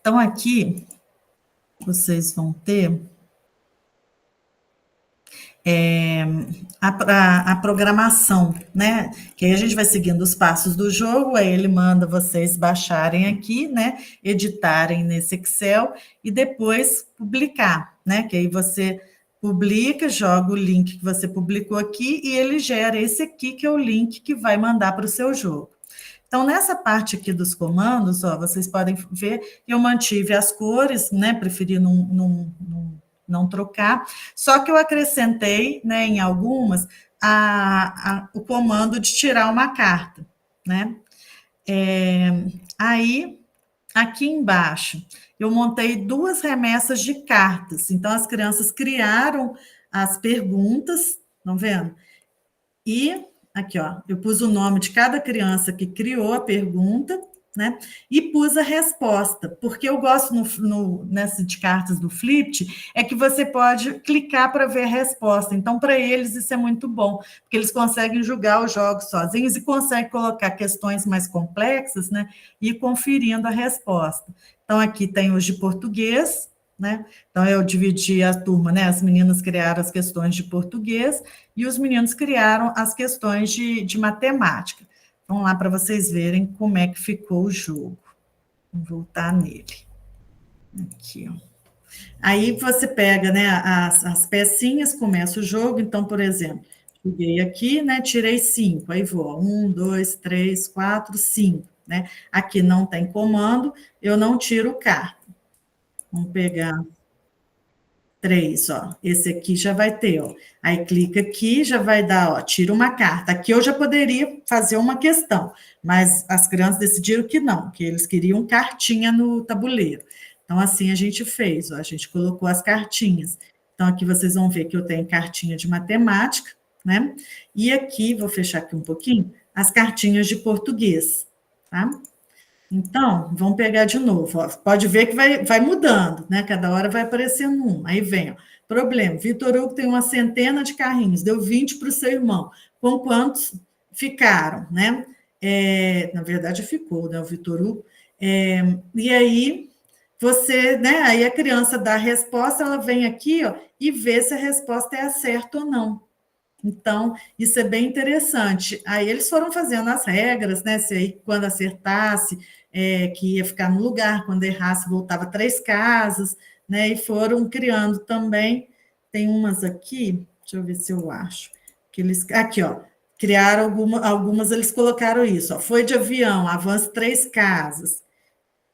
Então, aqui, vocês vão ter a programação, né? Que aí a gente vai seguindo os passos do jogo, aí ele manda vocês baixarem aqui, né? Editarem nesse Excel e depois publicar, né? Que aí você publica, joga o link que você publicou aqui e ele gera esse aqui, que é o link que vai mandar para o seu jogo. Então, nessa parte aqui dos comandos, ó, vocês podem ver, eu mantive as cores, né? Preferi não trocar, só que eu acrescentei, né, em algumas, o comando de tirar uma carta, né? Aí, aqui embaixo, eu montei 2 remessas de cartas, então as crianças criaram as perguntas, estão vendo? E, aqui, ó, eu pus o nome de cada criança que criou a pergunta, né? E pus a resposta, porque eu gosto nessa de cartas do Flipt, é que você pode clicar para ver a resposta. Então, para eles, isso é muito bom, porque eles conseguem julgar os jogos sozinhos e conseguem colocar questões mais complexas, né? E ir conferindo a resposta. Então, aqui tem os de português, né? Então, eu dividi a turma, né? As meninas criaram as questões de português e os meninos criaram as questões de matemática. Vamos lá para vocês verem como é que ficou o jogo. Vou voltar nele. Aqui, ó. Aí você pega, né, as pecinhas, começa o jogo. Então, por exemplo, joguei aqui, né, tirei 5. Aí vou, 1, 2, 3, 4, 5. Né? Aqui não tem comando, eu não tiro carta. Vamos pegar 3, ó. Esse aqui já vai ter, ó. Aí clica aqui, já vai dar, ó, tira uma carta. Aqui eu já poderia fazer uma questão, mas as crianças decidiram que não, que eles queriam cartinha no tabuleiro. Então, assim a gente fez, ó, a gente colocou as cartinhas. Então, aqui vocês vão ver que eu tenho cartinha de matemática, né? E aqui, vou fechar aqui um pouquinho, as cartinhas de português, tá? Então, vamos pegar de novo. Ó. Pode ver que vai mudando, né? Cada hora vai aparecendo um. Aí vem, ó, problema. Vitor Hugo tem uma centena de carrinhos, deu 20 para o seu irmão. Com quantos ficaram, né? Na verdade, ficou, né? O Vitor Hugo. E aí, você, né? Aí a criança dá a resposta, ela vem aqui, ó, e vê se a resposta é a certa ou não. Então, isso é bem interessante. Aí eles foram fazendo as regras, né? Se aí, quando acertasse, que ia ficar no lugar, quando errasse, voltava 3 casas, né? E foram criando também. Tem umas aqui, deixa eu ver se eu acho. Que eles, aqui, ó, criaram algumas, eles colocaram isso, ó. Foi de avião, avance 3 casas.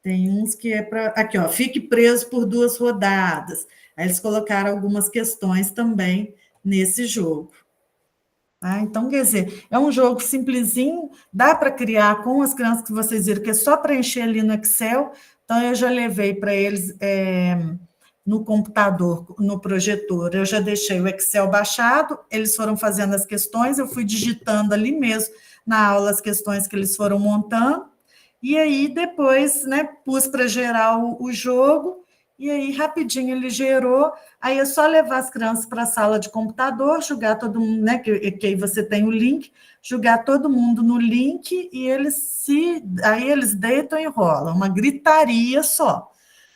Tem uns que é para... Aqui, ó, fique preso por 2 rodadas. Aí eles colocaram algumas questões também nesse jogo. Tá? Então, quer dizer, é um jogo simplesinho, dá para criar com as crianças que vocês viram, que é só preencher ali no Excel. Então, eu já levei para eles no computador, no projetor, eu já deixei o Excel baixado, eles foram fazendo as questões, eu fui digitando ali mesmo na aula as questões que eles foram montando, e aí depois, né, pus para gerar o jogo, e aí rapidinho ele gerou, aí é só levar as crianças para a sala de computador, jogar todo mundo, né, que aí você tem o link, jogar todo mundo no link, e aí eles deitam e rolam, uma gritaria só.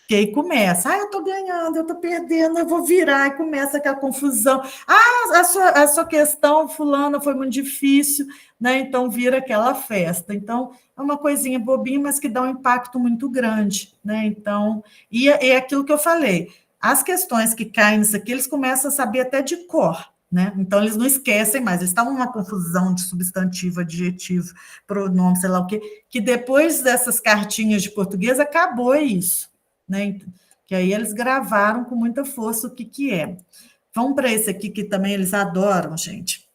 Que aí começa, eu estou ganhando, eu estou perdendo, eu vou virar, e começa aquela confusão. A sua questão, fulana, foi muito difícil, né? Então vira aquela festa. Então, é uma coisinha bobinha, mas que dá um impacto muito grande, né? Então, e é aquilo que eu falei, as questões que caem nisso aqui, eles começam a saber até de cor, né? Então, eles não esquecem mais, eles estavam numa confusão de substantivo, adjetivo, pronome, sei lá o quê, que depois dessas cartinhas de português acabou isso. Né? Que aí eles gravaram com muita força o que é. Vamos para esse aqui que também eles adoram, gente.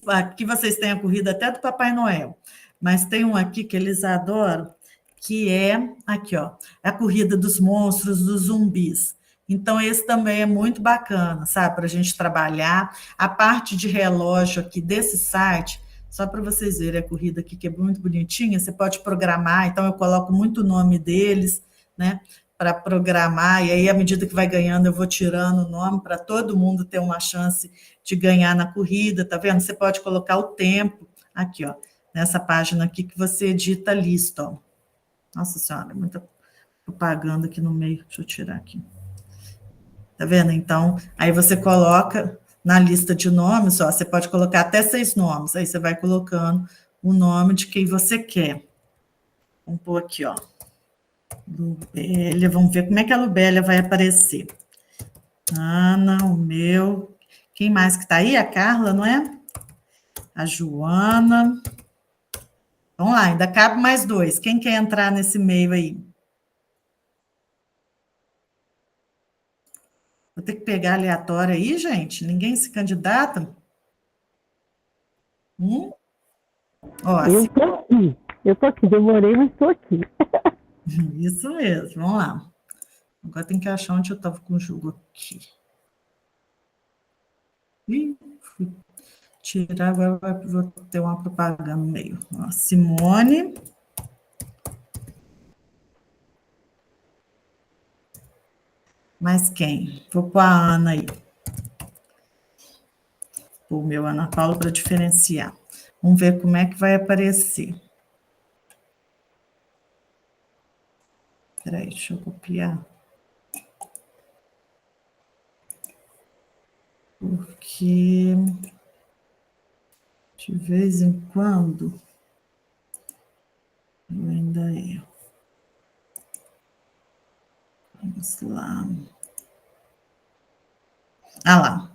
Aqui vocês têm a corrida até do Papai Noel, mas tem um aqui que eles adoram, que é aqui, ó, a corrida dos monstros, dos zumbis. Então, esse também é muito bacana, sabe, para a gente trabalhar. A parte de relógio aqui desse site, só para vocês verem a corrida aqui, que é muito bonitinha, você pode programar, então eu coloco muito o nome deles, né, para programar, e aí, à medida que vai ganhando, eu vou tirando o nome para todo mundo ter uma chance de ganhar na corrida, tá vendo? Você pode colocar o tempo aqui, ó, nessa página aqui que você edita a lista, ó. Nossa Senhora, muita propaganda aqui no meio, deixa eu tirar aqui. Tá vendo? Então, aí você coloca na lista de nomes, ó, você pode colocar até 6 nomes, aí você vai colocando o nome de quem você quer. Vamos pôr aqui, ó. Lubélia, vamos ver como é que a Lubélia vai aparecer. Ana, o meu. Quem mais que está aí? A Carla, não é? A Joana. Vamos lá, ainda cabe mais 2. Quem quer entrar nesse meio aí? Vou ter que pegar aleatório aí, gente? Ninguém se candidata? Ó, eu tô aqui, demorei, mas tô aqui. Isso mesmo, vamos lá. Agora tem que achar onde eu estava com o jogo aqui. Ih, fui tirar, agora vou ter uma propaganda no meio. Ó, Simone. Mais quem? Vou pôr a Ana aí. O meu Ana Paula para diferenciar. Vamos ver como é que vai aparecer. Espera aí, deixa eu copiar. Porque de vez em quando eu ainda erro. Vamos lá. Ah lá,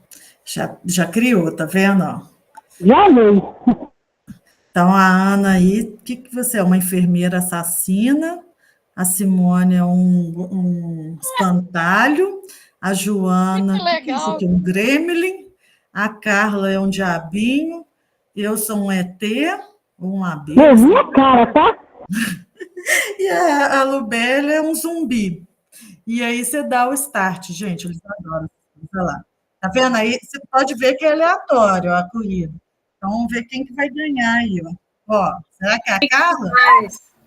já criou, tá vendo? Ó? Já veio. Então, a Ana aí, o que você é? Uma enfermeira assassina, a Simone é um espantalho, a Joana, o que é isso aqui? Um gremlin, a Carla é um diabinho, eu sou um ET, um abelha. É minha cara, tá? E a Lubélia é um zumbi. E aí você dá o start, gente, eles adoram. Olha lá. Tá vendo aí? Você pode ver que é aleatório a corrida. Então, vamos ver quem que vai ganhar aí, ó. Ó, será que é a Carla?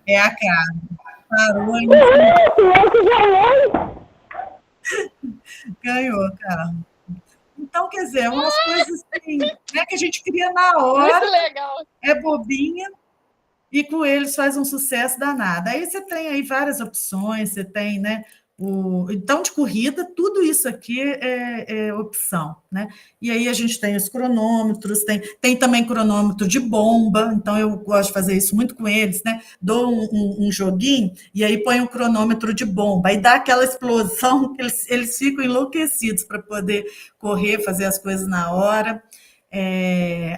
É a Carla. Parou aí. Ganhou, Carla. Então, quer dizer, umas coisas assim, né, que a gente cria na hora. Muito legal. É bobinha, e com eles faz um sucesso danado. Aí você tem aí várias opções, você tem, né? Então, de corrida, tudo isso aqui é opção, né? E aí a gente tem os cronômetros, tem também cronômetro de bomba, então eu gosto de fazer isso muito com eles, né? Dou um joguinho e aí põe um cronômetro de bomba, aí dá aquela explosão que eles ficam enlouquecidos para poder correr, fazer as coisas na hora.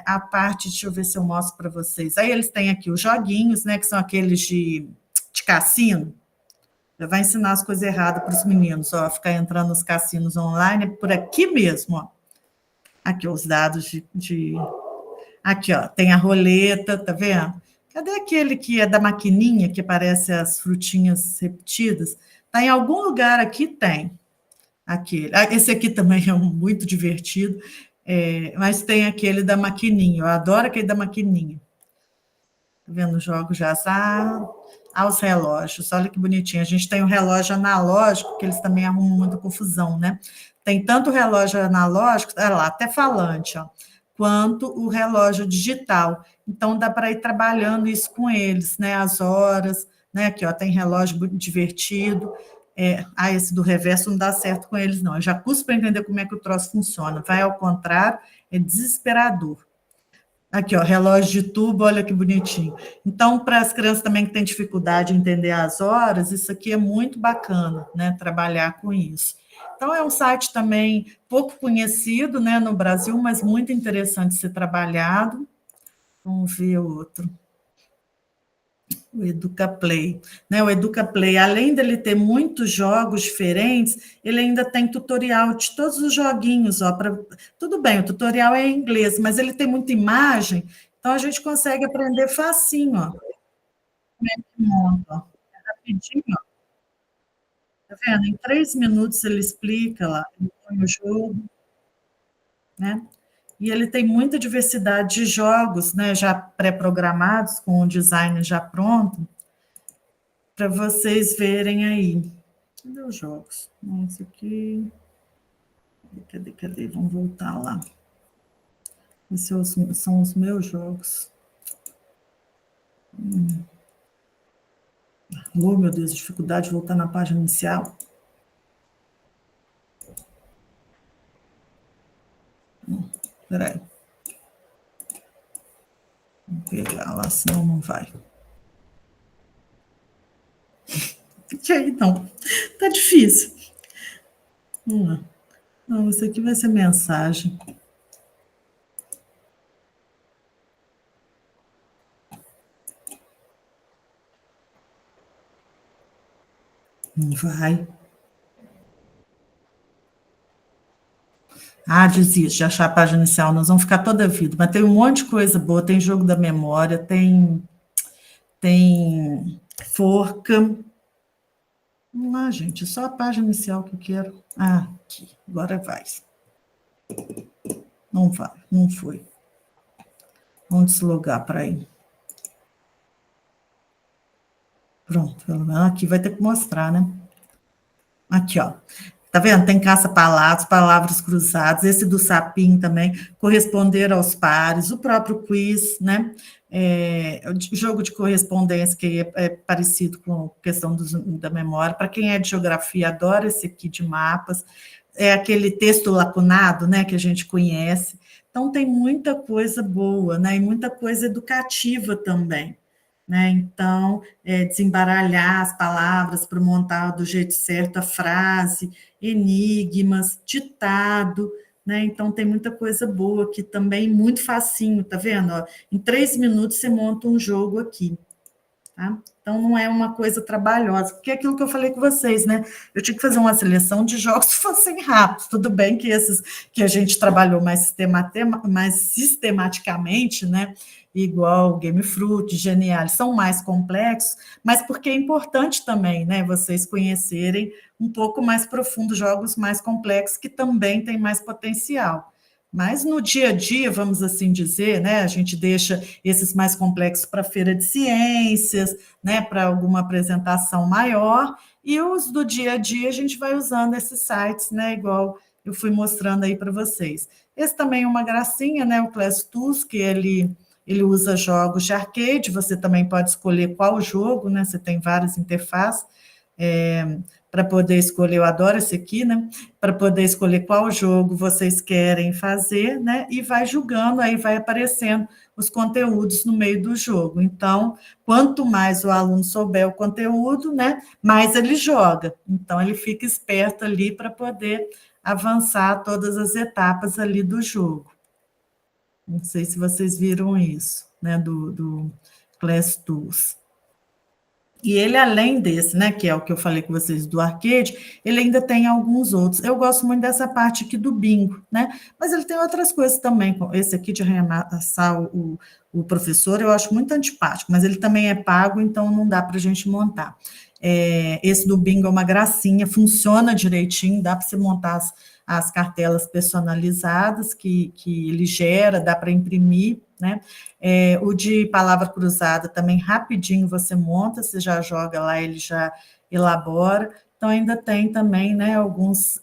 A parte, deixa eu ver se eu mostro para vocês. Aí eles têm aqui os joguinhos, né? Que são aqueles de de cassino, já vai ensinar as coisas erradas para os meninos, ó, ficar entrando nos cassinos online, é por aqui mesmo, ó. Aqui, os dados Aqui, ó, tem a roleta, tá vendo? Cadê aquele que é da maquininha, que parece as frutinhas repetidas? Tá em algum lugar aqui, tem. Aquele. Esse aqui também é muito divertido, mas tem aquele da maquininha, eu adoro aquele da maquininha. Tá vendo? Jogo já aos relógios, olha que bonitinho. A gente tem o relógio analógico, que eles também arrumam muita confusão, né? Tem tanto o relógio analógico, olha lá, até falante, ó, quanto o relógio digital. Então, dá para ir trabalhando isso com eles, né? As horas, né? Aqui, ó, tem relógio divertido. Esse do reverso não dá certo com eles, não. Eu já custo para entender como é que o troço funciona. Vai ao contrário, é desesperador. Aqui, ó, relógio de tubo, olha que bonitinho. Então, para as crianças também que têm dificuldade em entender as horas, isso aqui é muito bacana, né? Trabalhar com isso. Então, é um site também pouco conhecido, né, no Brasil, mas muito interessante de ser trabalhado. Vamos ver outro. O EducaPlay. Né? O EducaPlay, além dele ter muitos jogos diferentes, ele ainda tem tutorial de todos os joguinhos. Ó, tudo bem, o tutorial é em inglês, mas ele tem muita imagem, então a gente consegue aprender facinho. Ó. Como é que monta? Ó. É rapidinho. Ó. Tá vendo? Em 3 minutos ele explica lá, ele põe o jogo. Né? E ele tem muita diversidade de jogos, né, já pré-programados, com o design já pronto, para vocês verem aí. Cadê os jogos? Esse aqui. Cadê? Vamos voltar lá. Esses são os meus jogos. Oh, meu Deus, dificuldade de voltar na página inicial. Espera aí. Vou pegar lá, senão não vai. E aí, então? Tá difícil. Vamos lá. Não, isso aqui vai ser mensagem. Não vai. Desiste de achar a página inicial, nós vamos ficar toda a vida. Mas tem um monte de coisa boa, tem jogo da memória, tem forca. Vamos lá, gente, só a página inicial que eu quero. Aqui, agora vai. Não vai, não foi. Vamos deslogar para aí. Pronto, pelo menos aqui vai ter que mostrar, né? Aqui, ó. Tá vendo? Tem caça-palavras, palavras cruzadas, esse do sapinho também, corresponder aos pares, o próprio quiz, né? O jogo de correspondência, que é parecido com a questão da memória. Para quem é de geografia, adora esse aqui de mapas. É aquele texto lacunado, né, que a gente conhece. Então, tem muita coisa boa, né? E muita coisa educativa também. Né? Então, desembaralhar as palavras para montar do jeito certo a frase, enigmas, ditado, né? Então, tem muita coisa boa aqui também, muito facinho, tá vendo? Ó, em 3 minutos você monta um jogo aqui. Tá? Então, não é uma coisa trabalhosa, porque é aquilo que eu falei com vocês, né? Eu tinha que fazer uma seleção de jogos que fossem rápidos. Tudo bem que esses que a gente trabalhou mais sistematicamente, né? Igual Game Fruit, Genial, são mais complexos, mas porque é importante também, né? Vocês conhecerem um pouco mais profundo jogos mais complexos que também têm mais potencial. Mas no dia a dia, vamos assim dizer, né, a gente deixa esses mais complexos para a feira de ciências, né, para alguma apresentação maior, e os do dia a dia a gente vai usando esses sites, né, igual eu fui mostrando aí para vocês. Esse também é uma gracinha, né, o Class Tools, que ele usa jogos de arcade, você também pode escolher qual jogo, né, você tem várias interfaces, para poder escolher, eu adoro esse aqui, né? Para poder escolher qual jogo vocês querem fazer, né? E vai julgando, aí vai aparecendo os conteúdos no meio do jogo. Então, quanto mais o aluno souber o conteúdo, né? Mais ele joga. Então, ele fica esperto ali para poder avançar todas as etapas ali do jogo. Não sei se vocês viram isso, né? Do Class Tools. E ele, além desse, né, que é o que eu falei com vocês do arcade, ele ainda tem alguns outros. Eu gosto muito dessa parte aqui do bingo, né? Mas ele tem outras coisas também. Esse aqui de arremessar o professor, eu acho muito antipático, mas ele também é pago, então não dá para a gente montar. Esse do bingo é uma gracinha, funciona direitinho, dá para você montar as cartelas personalizadas que ele gera, dá para imprimir, né? O de palavra cruzada também rapidinho você monta, você já joga lá, ele já elabora. Então, ainda tem também, né, alguns...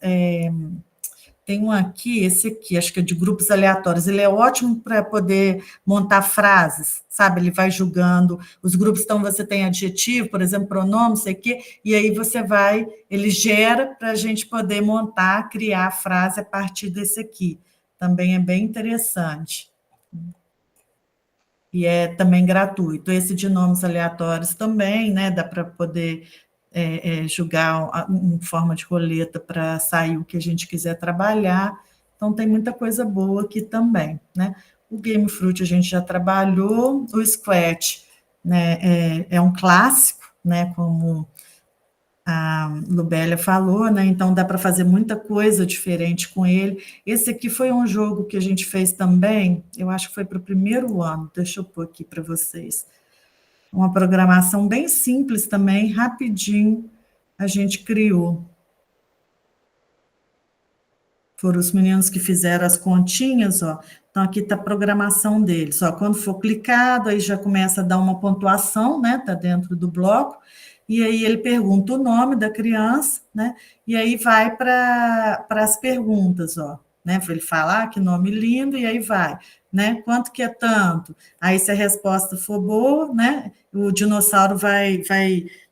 tem um aqui, esse aqui, acho que é de grupos aleatórios, ele é ótimo para poder montar frases, sabe? Ele vai julgando, os grupos, então você tem adjetivo, por exemplo, pronome, não sei o quê, e aí você vai, ele gera para a gente poder montar, criar a frase a partir desse aqui. Também é bem interessante. E é também gratuito. Esse de nomes aleatórios também, né? Dá para poder julgar em forma de roleta para sair o que a gente quiser trabalhar. Então, tem muita coisa boa aqui também, né? O Game Fruit a gente já trabalhou, o Scratch, né, é um clássico, né, como a Lubélia falou, né? Então dá para fazer muita coisa diferente com ele. Esse aqui foi um jogo que a gente fez também, eu acho que foi para o primeiro ano, deixa eu pôr aqui para vocês. Uma programação bem simples também, rapidinho, a gente criou. Foram os meninos que fizeram as continhas, ó. Então, aqui está a programação deles. Ó, quando for clicado, aí já começa a dar uma pontuação, né? Está dentro do bloco. E aí ele pergunta o nome da criança, né? E aí vai para as perguntas, ó. Né? Ele fala, que nome lindo, e aí vai, né? Quanto que é tanto? Aí, se a resposta for boa, né? O dinossauro vai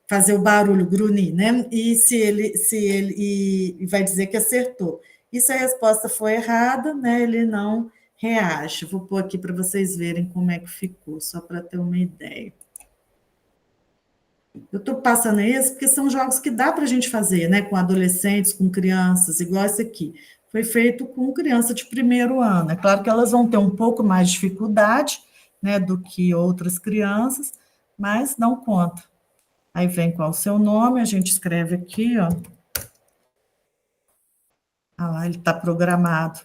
fazer o barulho, grunhir, né? E se ele vai dizer que acertou. E se a resposta for errada, né, ele não reage. Vou pôr aqui para vocês verem como é que ficou, só para ter uma ideia. Eu estou passando isso porque são jogos que dá para a gente fazer, né, com adolescentes, com crianças, igual esse aqui. Foi feito com criança de primeiro ano. É claro que elas vão ter um pouco mais de dificuldade, né, do que outras crianças, mas dão conta. Aí vem qual o seu nome, a gente escreve aqui, ó. Ah lá, ele está programado.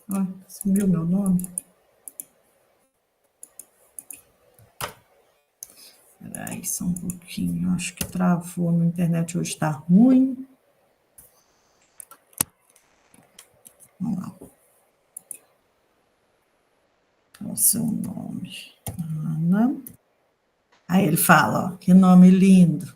Ah, sumiu meu nome. Espera aí, só um pouquinho. Acho que travou. Minha internet hoje está ruim. Vamos lá. Qual é o seu nome? Ana. Aí ele fala, ó, que nome lindo.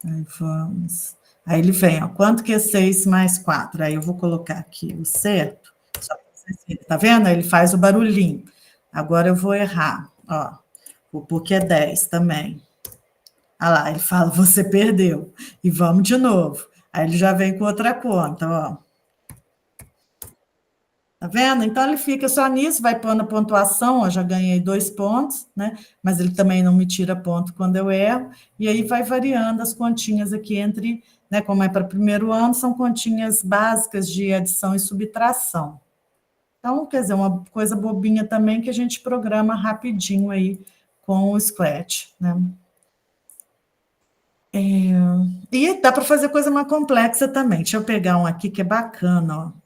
Aí vamos... Aí ele vem, ó, quanto que é 6 mais 4? Aí eu vou colocar aqui o certo, só para vocês verem, tá vendo? Aí ele faz o barulhinho. Agora eu vou errar, ó, porque é 10 também. Ah lá, ele fala, você perdeu. E vamos de novo. Aí ele já vem com outra conta, ó. Tá vendo? Então ele fica só nisso, vai pondo a pontuação, ó, já ganhei 2 pontos, né? Mas ele também não me tira ponto quando eu erro, e aí vai variando as continhas aqui entre, né? Como é para primeiro ano, são continhas básicas de adição e subtração. Então, quer dizer, uma coisa bobinha também que a gente programa rapidinho aí com o Scratch, né? E dá para fazer coisa mais complexa também. Deixa eu pegar um aqui que é bacana, ó.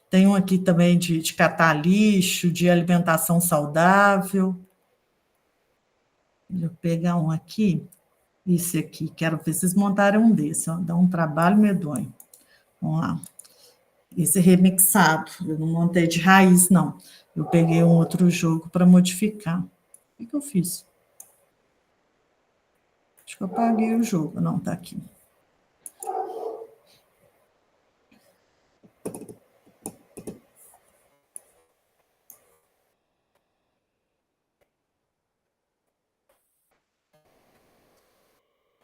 Tem um aqui também de catar lixo, de alimentação saudável. Deixa eu pegar um aqui. Esse aqui, quero ver vocês montarem um desse, ó. Dá um trabalho medonho. Vamos lá. Esse remixado, eu não montei de raiz, não. Eu peguei um outro jogo para modificar. O que eu fiz? Acho que eu apaguei o jogo. Não, está aqui.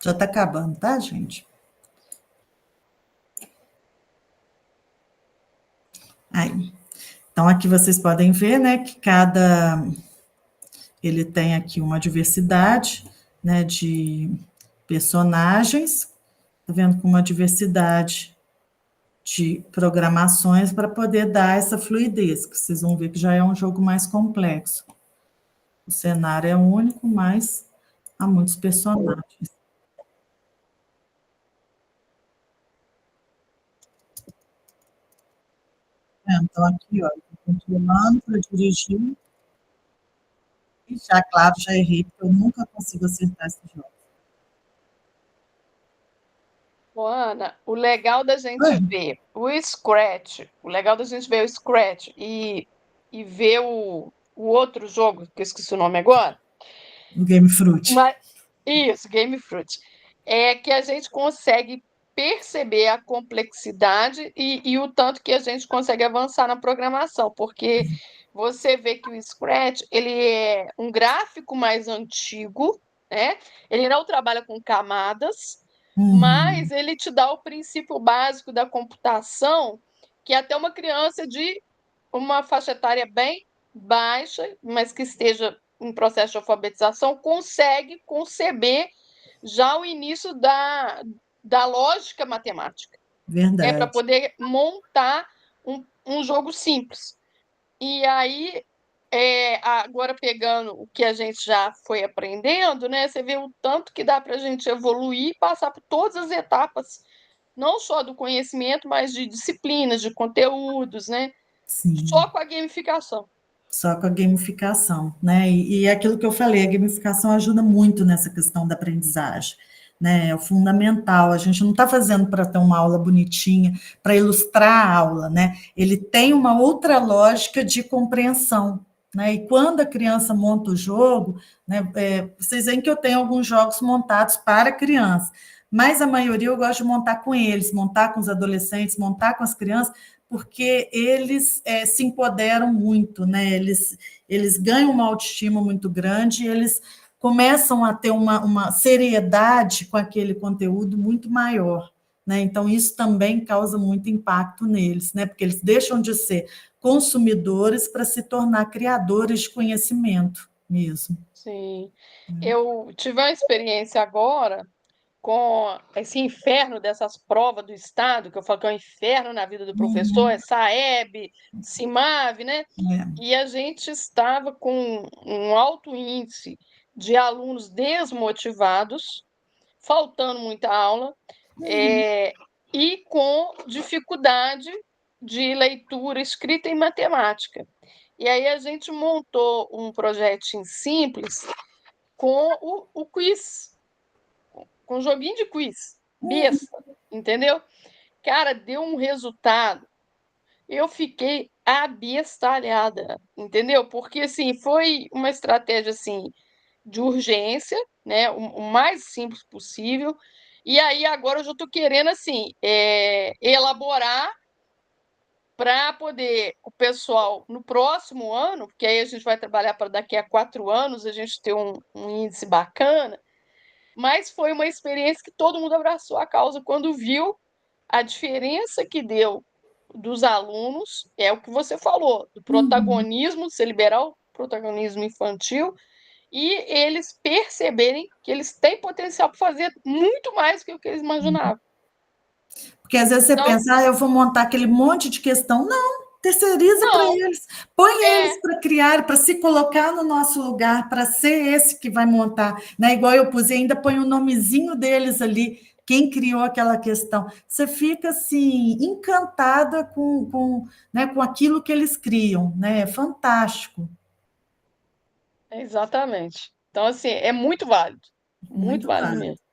Já está acabando, tá, gente? Aí. Então, aqui vocês podem ver, né, que ele tem aqui uma diversidade, né, de personagens, tá vendo, com uma diversidade de programações para poder dar essa fluidez, que vocês vão ver que já é um jogo mais complexo. O cenário é único, mas Há muitos personagens. Então, aqui, ó, controlando para dirigir. E já, claro, já errei, porque eu nunca consigo acertar esse jogo. Ô, Ana, o legal da gente Oi. ver o Scratch, o legal da gente ver o Scratch e ver o outro jogo, que eu esqueci o nome agora, O Game Fruit. isso, Game Fruit, é que a gente consegue perceber a complexidade e o tanto que a gente consegue avançar na programação, porque você vê que o Scratch ele é um gráfico mais antigo, né? Ele não trabalha com camadas, mas ele te dá o princípio básico da computação, que até uma criança de uma faixa etária bem baixa, mas que esteja em processo de alfabetização, consegue conceber já o início da lógica matemática, né, para Verdade. poder montar um jogo simples. E aí, agora pegando o que a gente já foi aprendendo, né, você vê o tanto que dá para a gente evoluir e passar por todas as etapas, não só do conhecimento, mas de disciplinas, de conteúdos, né? Sim. Só com a gamificação. Só com a gamificação, né? E é aquilo que eu falei, a gamificação ajuda muito nessa questão da aprendizagem, né? É o fundamental. A gente não está fazendo para ter uma aula bonitinha, para ilustrar a aula, né? Ele tem uma outra lógica de compreensão, né? E quando a criança monta o jogo, né? Vocês veem que eu tenho alguns jogos montados para criança, mas a maioria eu gosto de montar com eles, montar com os adolescentes, montar com as crianças, porque eles se empoderam muito, né? Eles ganham uma autoestima muito grande, eles começam a ter uma seriedade com aquele conteúdo muito maior, né? Então, isso também causa muito impacto neles, né? Porque eles deixam de ser consumidores para se tornar criadores de conhecimento mesmo. Sim. Eu tive uma experiência agora com esse inferno dessas provas do Estado, que eu falo que é um inferno na vida do professor, é SAEB, CIMAV, né? É. E a gente estava com um alto índice de alunos desmotivados, faltando muita aula, e com dificuldade de leitura, escrita e matemática. E aí a gente montou um projetinho simples com o quiz, com um joguinho de quiz, besta, entendeu? Cara, deu um resultado. Eu fiquei abestalhada, entendeu? Porque assim, foi uma estratégia assim de urgência, né? O mais simples possível. E aí agora eu já estou querendo assim elaborar para poder o pessoal no próximo ano, porque aí a gente vai trabalhar para daqui a 4 anos a gente ter um índice bacana, mas foi uma experiência que todo mundo abraçou a causa quando viu a diferença que deu dos alunos, é o que você falou, do protagonismo, você liberar o protagonismo infantil e eles perceberem que eles têm potencial para fazer muito mais do que o que eles imaginavam. Porque às vezes você Então, pensa, eu vou montar aquele monte de questão. Não, terceiriza para não, eles. Põe é eles para criar, para se colocar no nosso lugar, para ser esse que vai montar. Né? Igual eu pus, e ainda põe o nomezinho deles ali, quem criou aquela questão. Você fica assim, encantada né, com aquilo que eles criam. Né? É fantástico. exatamente. Então, assim, é muito Muito válido válido. mesmo.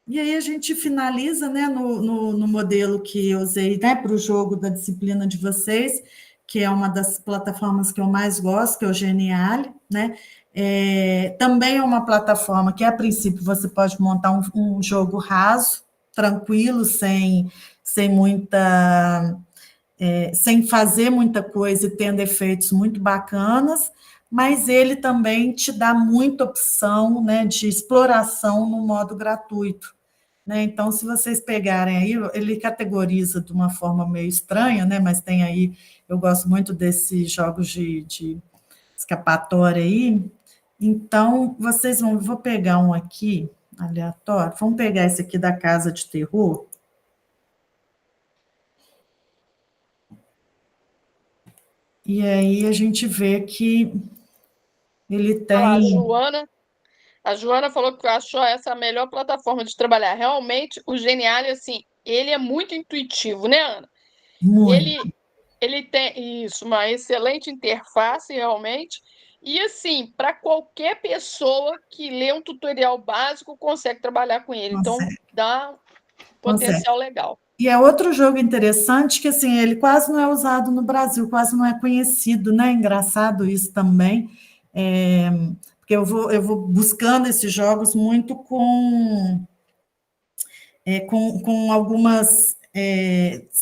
E aí a gente finaliza, né, no modelo que eu usei, né, para o jogo da disciplina de vocês, que é uma das plataformas que eu mais gosto, que é o Geniale, né? Também é uma plataforma que, a princípio, você pode montar um jogo raso, tranquilo, sem muita, sem fazer muita coisa e tendo efeitos muito bacanas, mas ele também te dá muita opção, né, de exploração no modo gratuito. Né? Então, se vocês pegarem aí, ele categoriza de uma forma meio estranha, né? Mas tem aí, eu gosto muito desses jogos de escapatória aí. Então, vou pegar um aqui, aleatório, vamos pegar esse aqui da Casa de Terror. E aí a gente vê que ele Olha lá, tem. A Joana falou que achou essa a melhor plataforma de trabalhar. Realmente, o Geniali, assim, ele é muito intuitivo, né, Ana? Muito. Ele tem isso, uma excelente interface, realmente. E, assim, para qualquer pessoa que lê um tutorial básico, consegue trabalhar com ele. Então, Consegue, dá um consegue. potencial legal. E é outro jogo interessante que, assim, ele quase não é usado no Brasil, quase não é conhecido, né? Engraçado isso também, é, porque eu vou buscando esses jogos muito com algumas,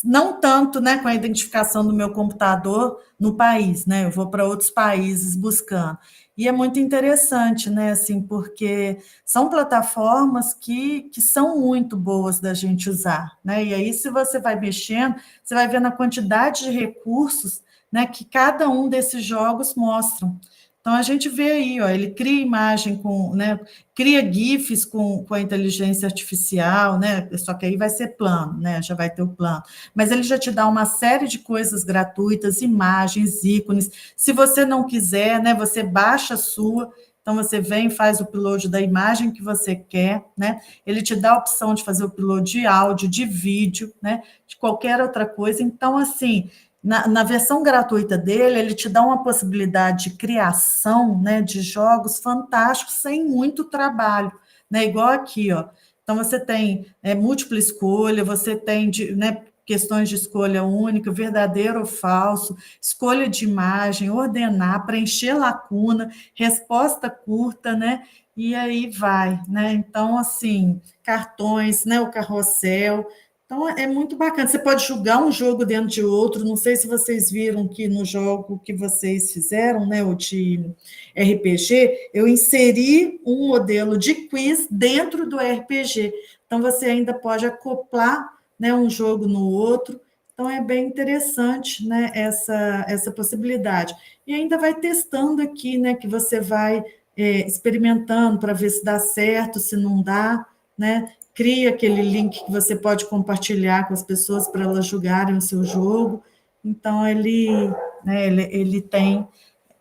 não tanto, né, com a identificação do meu computador no país, né? Eu vou para outros países buscando. E é muito interessante, né, assim, porque são plataformas que são muito boas da gente usar, né? E aí, se você vai mexendo, você vai vendo a quantidade de recursos, né, que cada um desses jogos mostram. Então, a gente vê aí, ó, ele cria imagem com, né, cria GIFs com a inteligência artificial, né? Só que aí vai ser plano, né? Já vai ter o plano. Mas ele já te dá uma série de coisas gratuitas, imagens, ícones. Se você não quiser, né? Você baixa a sua. Então, você vem, faz o upload da imagem que você quer, né? Ele te dá a opção de fazer o upload de áudio, de vídeo, né? De qualquer outra coisa. Então, assim, na versão gratuita dele, ele te dá uma possibilidade de criação, né, de jogos fantásticos sem muito trabalho, né, igual aqui, ó. Então, você tem múltipla escolha, você tem né, questões de escolha única, verdadeiro ou falso, escolha de imagem, ordenar, preencher lacuna, resposta curta, né, e aí vai, né? Então, assim, cartões, né, o carrossel. Então, é muito bacana. Você pode jogar um jogo dentro de outro. Não sei se vocês viram que no jogo que vocês fizeram, né, o de RPG, eu inseri um modelo de quiz dentro do RPG. Então, você ainda pode acoplar, né, um jogo no outro. Então, é bem interessante, né, essa possibilidade. E ainda vai testando aqui, né, que você vai experimentando para ver se dá certo, se não dá, né? Cria aquele link que você pode compartilhar com as pessoas para elas jogarem o seu jogo. Então, ele tem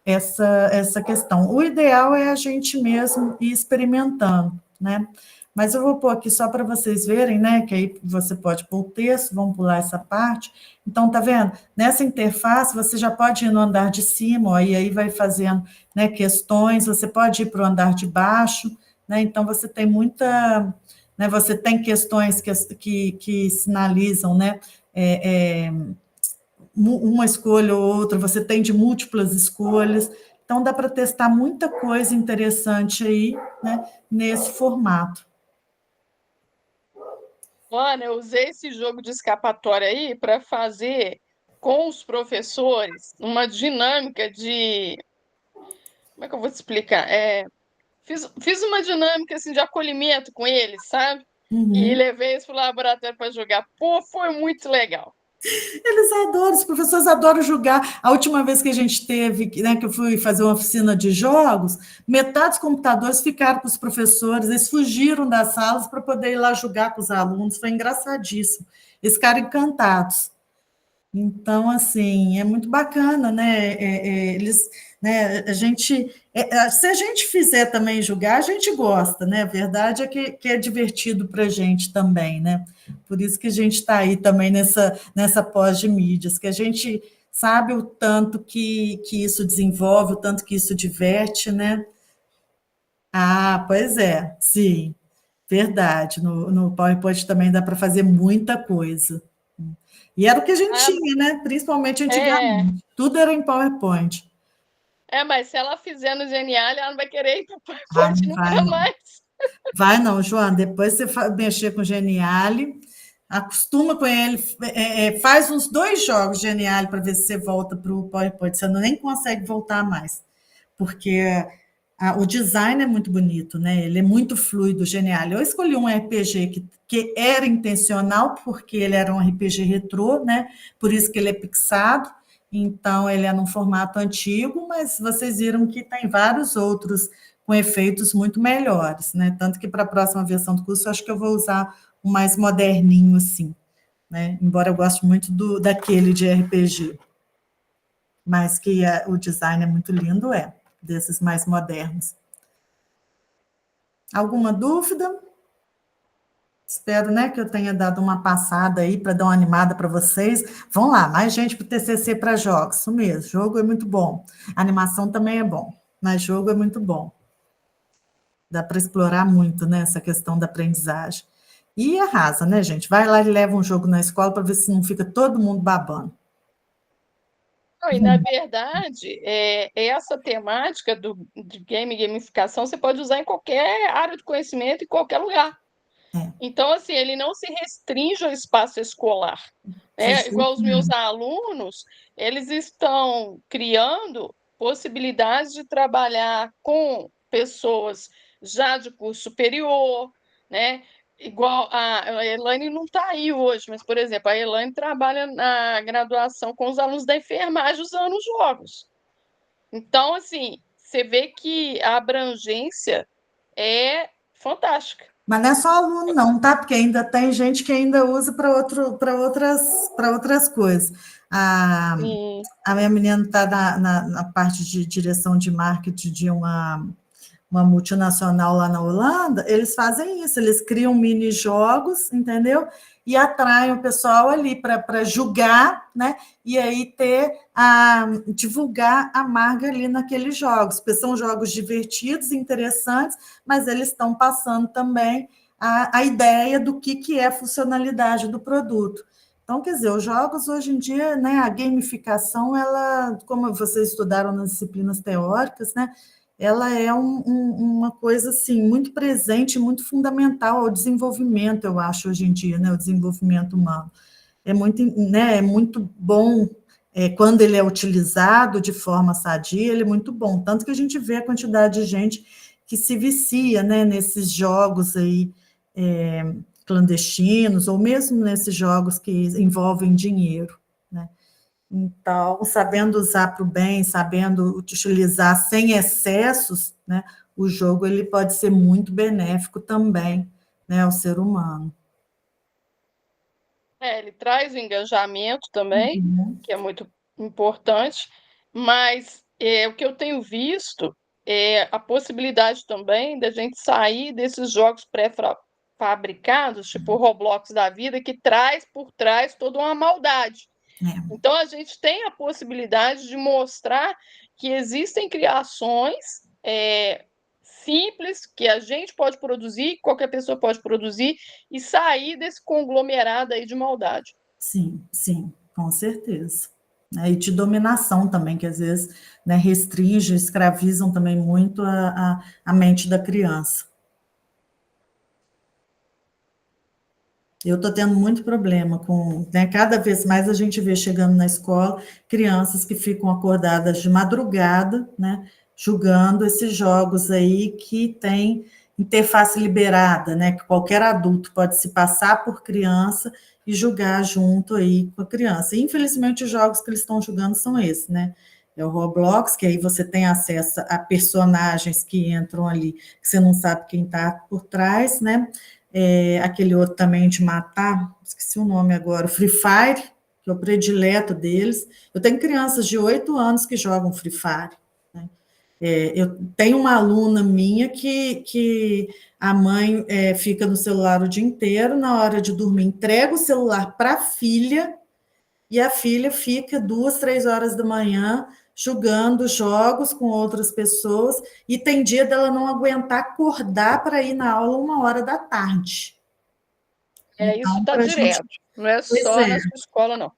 essa questão. O ideal é a gente mesmo ir experimentando, né? Mas eu vou pôr aqui só para vocês verem, né? Que aí você pode pôr o texto, vamos pular essa parte. Então, tá vendo? Nessa interface, você já pode ir no andar de cima, ó, e aí vai fazendo, né, questões, você pode ir para o andar de baixo, né? Então, você tem muita, né, você tem questões que sinalizam, né? Uma escolha ou outra, você tem de múltiplas escolhas, então dá para testar muita coisa interessante aí, né, nesse formato. Ana, eu usei esse jogo de escapatória aí para fazer com os professores uma dinâmica de. Como é que eu vou te explicar? Fiz uma dinâmica assim, de acolhimento com eles, sabe? E Uhum. levei eles para o laboratório para jogar. Pô, foi muito legal. Eles adoram, os professores adoram julgar. A última vez que a gente teve, né, que eu fui fazer uma oficina de jogos, metade dos computadores ficaram com os professores, eles fugiram das salas para poder ir lá jogar com os alunos, foi engraçadíssimo. Eles ficaram encantados. Então, assim, é muito bacana, né? Eles, né? Se a gente fizer também julgar, a gente gosta, né? A verdade é que é divertido para a gente também, né? Por isso que a gente está aí também nessa pós de mídias, que a gente sabe o tanto que isso desenvolve, o tanto que isso diverte, né? Ah, pois é, sim, verdade. No PowerPoint também dá para fazer muita coisa. E era o que a gente Ah, tinha, né? Principalmente é, antigamente. Tudo era em PowerPoint. mas se ela fizer no Genial, ela não vai querer ir para o Ai, PowerPoint não vai, nunca não. mais. Vai não, Joana. Depois você mexer com o Geniale, acostuma com ele, faz uns 2 jogos Geniale para ver se você volta para o PowerPoint. Você nem consegue voltar mais, porque o design é muito bonito, né? Ele é muito fluido, genial. Eu escolhi um RPG que era intencional, porque ele era um RPG retrô, né? Por isso que ele é pixado, então ele é num formato antigo, mas vocês viram que tem vários outros com efeitos muito melhores, né? Tanto que para a próxima versão do curso, eu acho que eu vou usar um mais moderninho, assim, né? Embora eu goste muito daquele de RPG, mas que o design é muito lindo, desses mais modernos. Alguma dúvida? Espero, né, que eu tenha dado uma passada aí para dar uma animada para vocês. Vão lá, mais gente para o TCC para jogos, isso mesmo. Jogo é muito bom. A animação também é bom, mas jogo é muito bom. Dá para explorar muito, né, essa questão da aprendizagem. E arrasa, né, gente? Vai lá e leva um jogo na escola para ver se não fica todo mundo babando. Não, e, na verdade, essa temática de gamificação você pode usar em qualquer área de conhecimento, em qualquer lugar. Então, assim, ele não se restringe ao espaço escolar. Igual os meus alunos, eles estão criando possibilidades de trabalhar com pessoas já de curso superior, né? Igual a Elaine não está aí hoje, mas, por exemplo, a Elaine trabalha na graduação com os alunos da enfermagem usando os jogos. Então, assim, você vê que a abrangência é fantástica. Mas não é só aluno, não, tá? Porque ainda tem gente que ainda usa para outras coisas. A minha menina está na parte de direção de marketing de uma multinacional lá na Holanda. Eles fazem isso, eles criam mini-jogos, entendeu? E atraem o pessoal ali para julgar, né? E aí divulgar a marca ali naqueles jogos, porque são jogos divertidos, interessantes, mas eles estão passando também a ideia do que é a funcionalidade do produto. Então, quer dizer, os jogos hoje em dia, né, a gamificação, ela, como vocês estudaram nas disciplinas teóricas, né, ela é uma coisa assim, muito presente, muito fundamental ao desenvolvimento, eu acho, hoje em dia, né, o desenvolvimento humano. É muito bom, quando ele é utilizado de forma sadia, ele é muito bom, tanto que a gente vê a quantidade de gente que se vicia, né, nesses jogos aí, clandestinos, ou mesmo nesses jogos que envolvem dinheiro, né? Então, sabendo usar para o bem, sabendo utilizar sem excessos, né, o jogo ele pode ser muito benéfico também, né, ao ser humano. Ele traz o engajamento também, que é muito importante, mas o que eu tenho visto é a possibilidade também da gente sair desses jogos pré-fabricados, tipo o Roblox da vida, que traz por trás toda uma maldade. Então, a gente tem a possibilidade de mostrar que existem criações simples, que a gente pode produzir, qualquer pessoa pode produzir, e sair desse conglomerado aí de maldade. Sim, sim, com certeza. E de dominação também, que às vezes, né, restringe, escravizam também muito a mente da criança. Eu estou tendo muito problema com, né, cada vez mais a gente vê chegando na escola crianças que ficam acordadas de madrugada, né, jogando esses jogos aí que tem interface liberada, né, que qualquer adulto pode se passar por criança e jogar junto aí com a criança. E, infelizmente, os jogos que eles estão jogando são esses, né? É o Roblox, que aí você tem acesso a personagens que entram ali, que você não sabe quem está por trás, né? Aquele outro também de matar, esqueci o nome agora, o Free Fire, que é o predileto deles. Eu tenho crianças de 8 anos que jogam Free Fire, né? Eu tenho uma aluna minha que a mãe fica no celular o dia inteiro, na hora de dormir, entrega o celular para a filha, e a filha fica 2, 3 horas da manhã jogando jogos com outras pessoas, e tem dia dela não aguentar acordar para ir na aula 1 hora da tarde. Então, isso está direto, não é só na sua escola, não.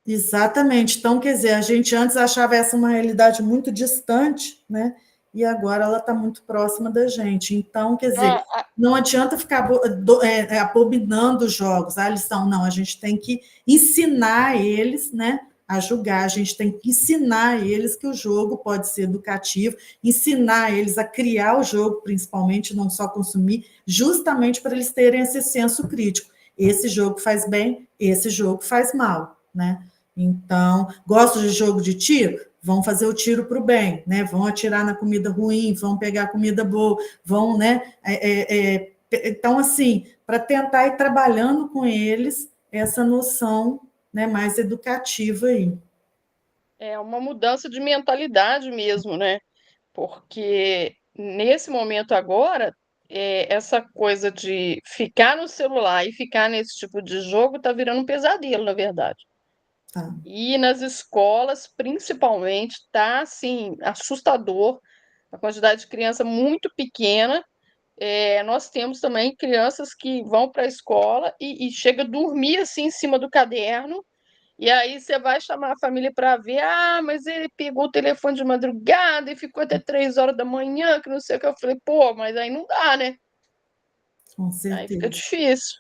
Exatamente. Então, quer dizer, a gente antes achava essa uma realidade muito distante, né? E agora ela está muito próxima da gente. Então, quer dizer, não adianta ficar abominando os jogos, a lição, não, a gente tem que ensinar eles, né, a julgar, a gente tem que ensinar eles que o jogo pode ser educativo, ensinar eles a criar o jogo, principalmente, não só consumir, justamente para eles terem esse senso crítico. Esse jogo faz bem, esse jogo faz mal, né? Então, gosto de jogo de tiro? Vão fazer o tiro para o bem, né? Vão atirar na comida ruim, vão pegar comida boa, vão, né? Então, assim, para tentar ir trabalhando com eles essa noção, né, mais educativa aí. É uma mudança de mentalidade mesmo, né? Porque nesse momento agora, essa coisa de ficar no celular e ficar nesse tipo de jogo tá virando um pesadelo, na verdade. Tá. E nas escolas, principalmente, tá assim, assustador a quantidade de criança muito pequena. Nós temos também crianças que vão para a escola e chega a dormir assim em cima do caderno, e aí você vai chamar a família para ver, mas ele pegou o telefone de madrugada e ficou até 3 horas da manhã, que não sei o que. Eu falei, pô, mas aí não dá, né? Com Aí fica certeza, difícil.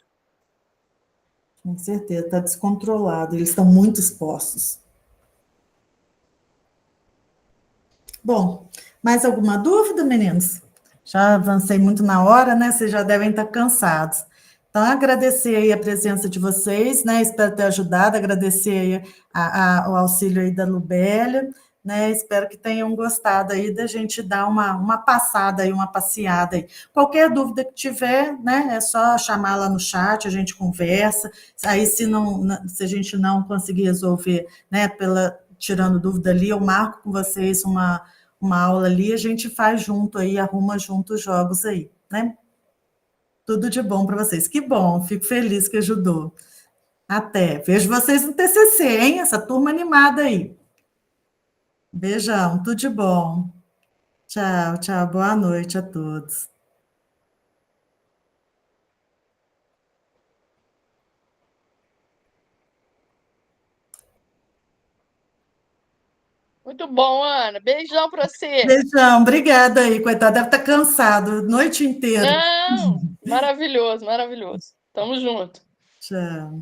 com certeza. Está descontrolado, eles estão muito expostos. Bom, mais alguma dúvida, meninos? Já avancei muito na hora, né? Vocês já devem estar cansados. Então, agradecer aí a presença de vocês, né? Espero ter ajudado, agradecer aí o auxílio aí da Lubélia, né? Espero que tenham gostado aí da gente dar uma passada aí, uma passeada aí. Qualquer dúvida que tiver, né? É só chamar lá no chat, a gente conversa. Aí, se a gente não conseguir resolver, né? Tirando dúvida ali, eu marco com vocês uma aula ali, a gente faz junto aí, arruma junto os jogos aí, né? Tudo de bom para vocês. Que bom, fico feliz que ajudou. Até. Vejo vocês no TCC, hein? Essa turma animada aí. Beijão, tudo de bom. Tchau, tchau. Boa noite a todos. Muito bom, Ana. Beijão para você. Beijão, obrigada aí, coitado. Deve estar cansado, noite inteira. Não, maravilhoso, maravilhoso. Tamo junto. Tchau.